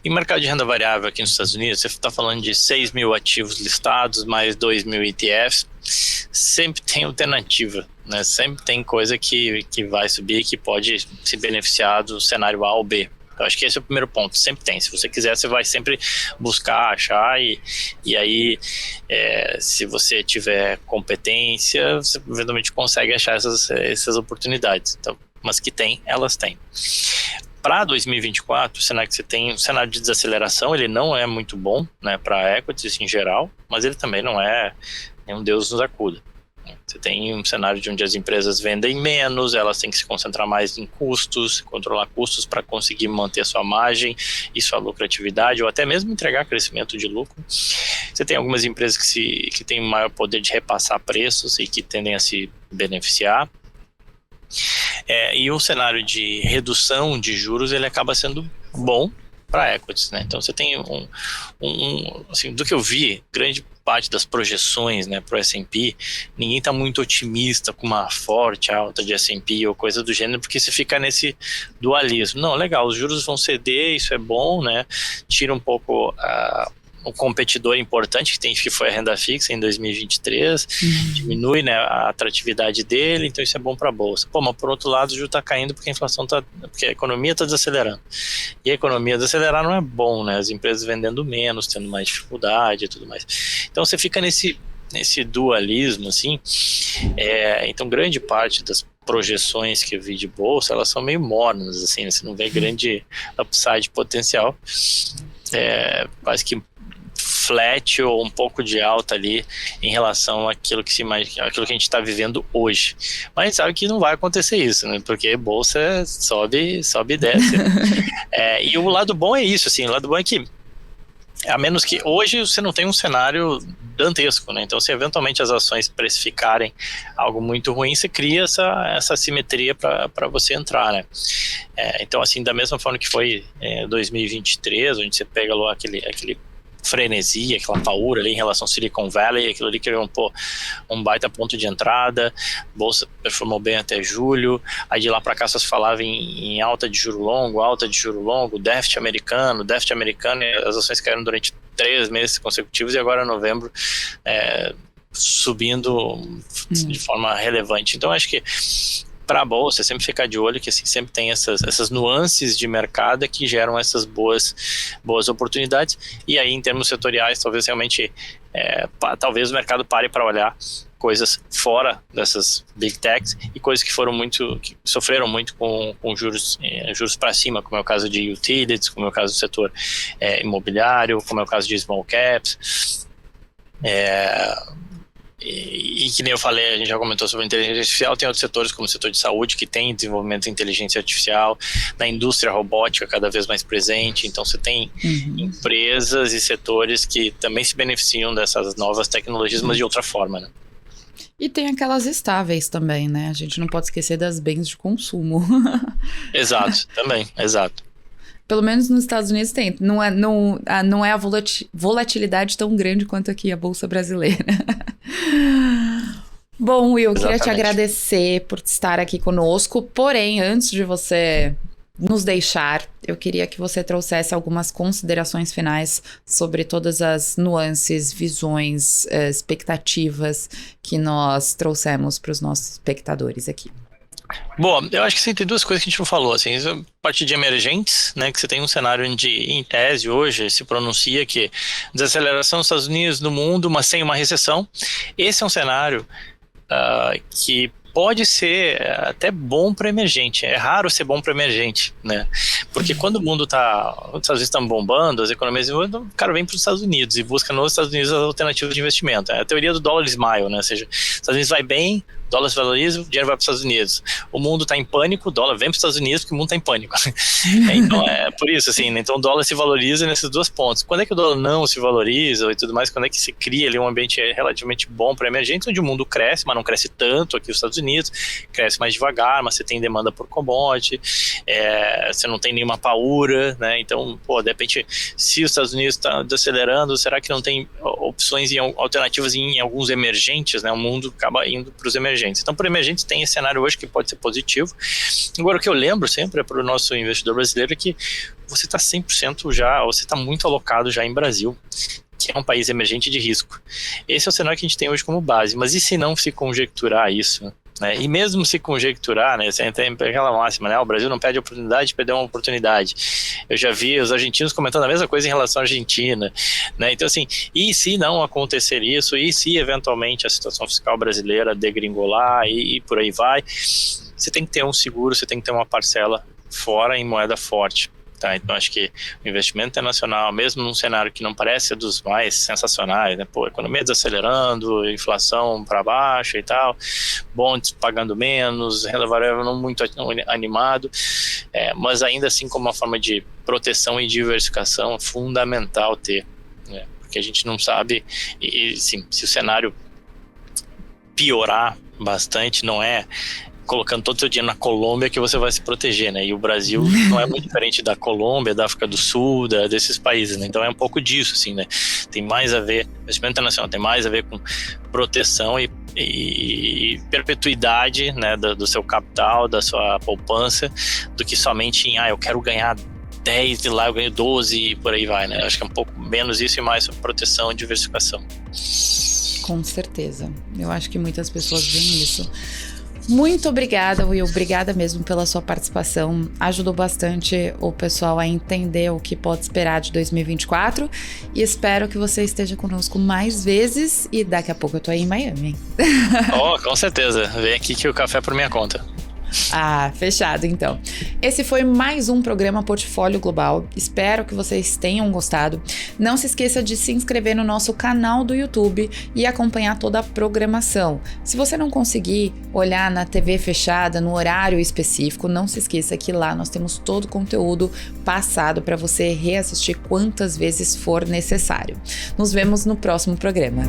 [SPEAKER 2] em mercado de renda variável aqui nos Estados Unidos, você está falando de 6 mil ativos listados, mais 2 mil ETFs, sempre tem alternativa, né? Sempre tem coisa que vai subir, que pode se beneficiar do cenário A ou B. Eu acho que esse é o primeiro ponto, sempre tem. Se você quiser, você vai sempre buscar, achar, e aí, se você tiver competência, você eventualmente consegue achar essas oportunidades. Então, mas que tem, elas têm. Para 2024, o cenário que você tem, o cenário de desaceleração, ele não é muito bom, né, para equities em geral, mas ele também não é nenhum Deus nos acuda. Você tem um cenário de onde as empresas vendem menos, elas têm que se concentrar mais em custos, controlar custos para conseguir manter a sua margem e sua lucratividade, ou até mesmo entregar crescimento de lucro. Você tem algumas empresas que têm maior poder de repassar preços e que tendem a se beneficiar. E o cenário de redução de juros, ele acaba sendo bom para equities, né? Então você tem assim, do que eu vi, grande parte das projeções, né, para o S&P, ninguém está muito otimista com uma forte alta de S&P ou coisa do gênero, porque você fica nesse dualismo. Não, legal, os juros vão ceder, isso é bom, né? Tira um pouco o competidor importante que foi a renda fixa em 2023, diminui, né, a atratividade dele, então isso é bom para a bolsa. Pô, mas por outro lado o juro está caindo porque a inflação porque a economia está desacelerando. E a economia desacelerar não é bom, né? As empresas vendendo menos, tendo mais dificuldade e tudo mais. Então você fica nesse dualismo, assim. Então grande parte das projeções que eu vi de bolsa, elas são meio mornas, assim, você não vê grande upside potencial. Quase que flat ou um pouco de alta ali em relação àquilo que aquilo que a gente está vivendo hoje. Mas a gente sabe que não vai acontecer isso, né? Porque bolsa sobe e desce. E o lado bom é isso, assim, o lado bom é que, a menos que hoje você não tem um cenário dantesco, né? Então, se eventualmente as ações precificarem algo muito ruim, você cria essa simetria para você entrar, né? Então, assim, da mesma forma que foi 2023, onde você pega lá aquele frenesi, aquela paura ali em relação ao Silicon Valley, aquilo ali que é um baita ponto de entrada, bolsa performou bem até julho, aí de lá para cá só se falava em alta de juro longo, déficit americano, as ações caíram durante 3 meses consecutivos e agora em novembro subindo de forma relevante. Então acho que para a bolsa, sempre ficar de olho que assim, sempre tem essas nuances de mercado que geram essas boas oportunidades, e aí em termos setoriais talvez realmente talvez o mercado pare para olhar coisas fora dessas big techs e coisas que sofreram muito com juros para cima, como é o caso de utilities, como é o caso do setor imobiliário, como é o caso de small caps, e que nem eu falei, a gente já comentou sobre a inteligência artificial, tem outros setores como o setor de saúde que tem desenvolvimento de inteligência artificial, na indústria robótica cada vez mais presente, então você tem empresas e setores que também se beneficiam dessas novas tecnologias, mas de outra forma, né?
[SPEAKER 1] E tem aquelas estáveis também, né? A gente não pode esquecer das bens de consumo.
[SPEAKER 2] Exato, também, exato.
[SPEAKER 1] Pelo menos nos Estados Unidos tem. Não é a volatilidade tão grande quanto aqui a Bolsa Brasileira. Bom, Will, queria te agradecer por estar aqui conosco. Porém, antes de você nos deixar, eu queria que você trouxesse algumas considerações finais sobre todas as nuances, visões, expectativas que nós trouxemos para os nossos espectadores aqui.
[SPEAKER 2] Bom, eu acho que assim, tem duas coisas que a gente não falou, assim, a partir de emergentes, né, que você tem um cenário onde, em tese, hoje, se pronuncia que desaceleração nos Estados Unidos, no mundo, mas sem uma recessão. Esse é um cenário que pode ser até bom para emergente. É raro ser bom para emergente, né? Porque quando os Estados Unidos estão bombando, as economias, o cara vem para os Estados Unidos e busca nos Estados Unidos as alternativas de investimento. É a teoria do dollar smile, né? Ou seja, os Estados Unidos vai bem, o dólar se valoriza, o dinheiro vai para os Estados Unidos. O mundo está em pânico, o dólar vem para os Estados Unidos porque o mundo está em pânico. Então é por isso, assim, né? Então o dólar se valoriza nesses dois pontos. Quando é que o dólar não se valoriza e tudo mais? Quando é que se cria ali um ambiente relativamente bom para emergentes, onde o mundo cresce, mas não cresce tanto aqui nos Estados Unidos, cresce mais devagar, mas você tem demanda por commodity, você não tem nenhuma paura, né? Então, de repente, se os Estados Unidos estão desacelerando, será que não tem opções e alternativas em alguns emergentes, né? O mundo acaba indo para os emergentes. Então, para emergentes tem esse cenário hoje que pode ser positivo. Agora, o que eu lembro sempre para o nosso investidor brasileiro é que você está 100% já, você está muito alocado já em Brasil, que é um país emergente de risco. Esse é o cenário que a gente tem hoje como base, mas e se não se conjecturar isso? Né? E mesmo se conjecturar, né, você tem aquela máxima, né, o Brasil não perde oportunidade, perdeu uma oportunidade. Eu já vi os argentinos comentando a mesma coisa em relação à Argentina, né? Então assim, e se não acontecer isso, e se eventualmente a situação fiscal brasileira degringolar e por aí vai, você tem que ter um seguro, você tem que ter uma parcela fora em moeda forte. Tá, então acho que o investimento internacional, mesmo num cenário que não parece ser dos mais sensacionais, né? Pô, economia desacelerando, inflação para baixo e tal, bonds pagando menos, renda variável não muito animado, mas ainda assim como uma forma de proteção e diversificação é fundamental ter, né? Porque a gente não sabe, sim, se o cenário piorar bastante, não é colocando todo o seu dinheiro na Colômbia que você vai se proteger, né? E o Brasil não é muito diferente da Colômbia, da África do Sul, desses países, né? Então é um pouco disso, assim, né? Tem mais a ver, investimento internacional tem mais a ver com proteção e perpetuidade, né, do seu capital, da sua poupança, do que somente em, eu quero ganhar 10 e lá eu ganho 12 e por aí vai, né? Acho que é um pouco menos isso e mais sobre proteção e diversificação.
[SPEAKER 1] Com certeza. Eu acho que muitas pessoas veem isso. Muito obrigada, Will. Obrigada mesmo pela sua participação. Ajudou bastante o pessoal a entender o que pode esperar de 2024. E espero que você esteja conosco mais vezes. E daqui a pouco eu tô aí em Miami.
[SPEAKER 2] Com certeza. Vem aqui que o café é por minha conta.
[SPEAKER 1] Fechado então. Esse foi mais um programa Portfólio Global. Espero que vocês tenham gostado. Não se esqueça de se inscrever no nosso canal do YouTube e acompanhar toda a programação. Se você não conseguir olhar na TV fechada, no horário específico, não se esqueça que lá nós temos todo o conteúdo passado para você reassistir quantas vezes for necessário. Nos vemos no próximo programa.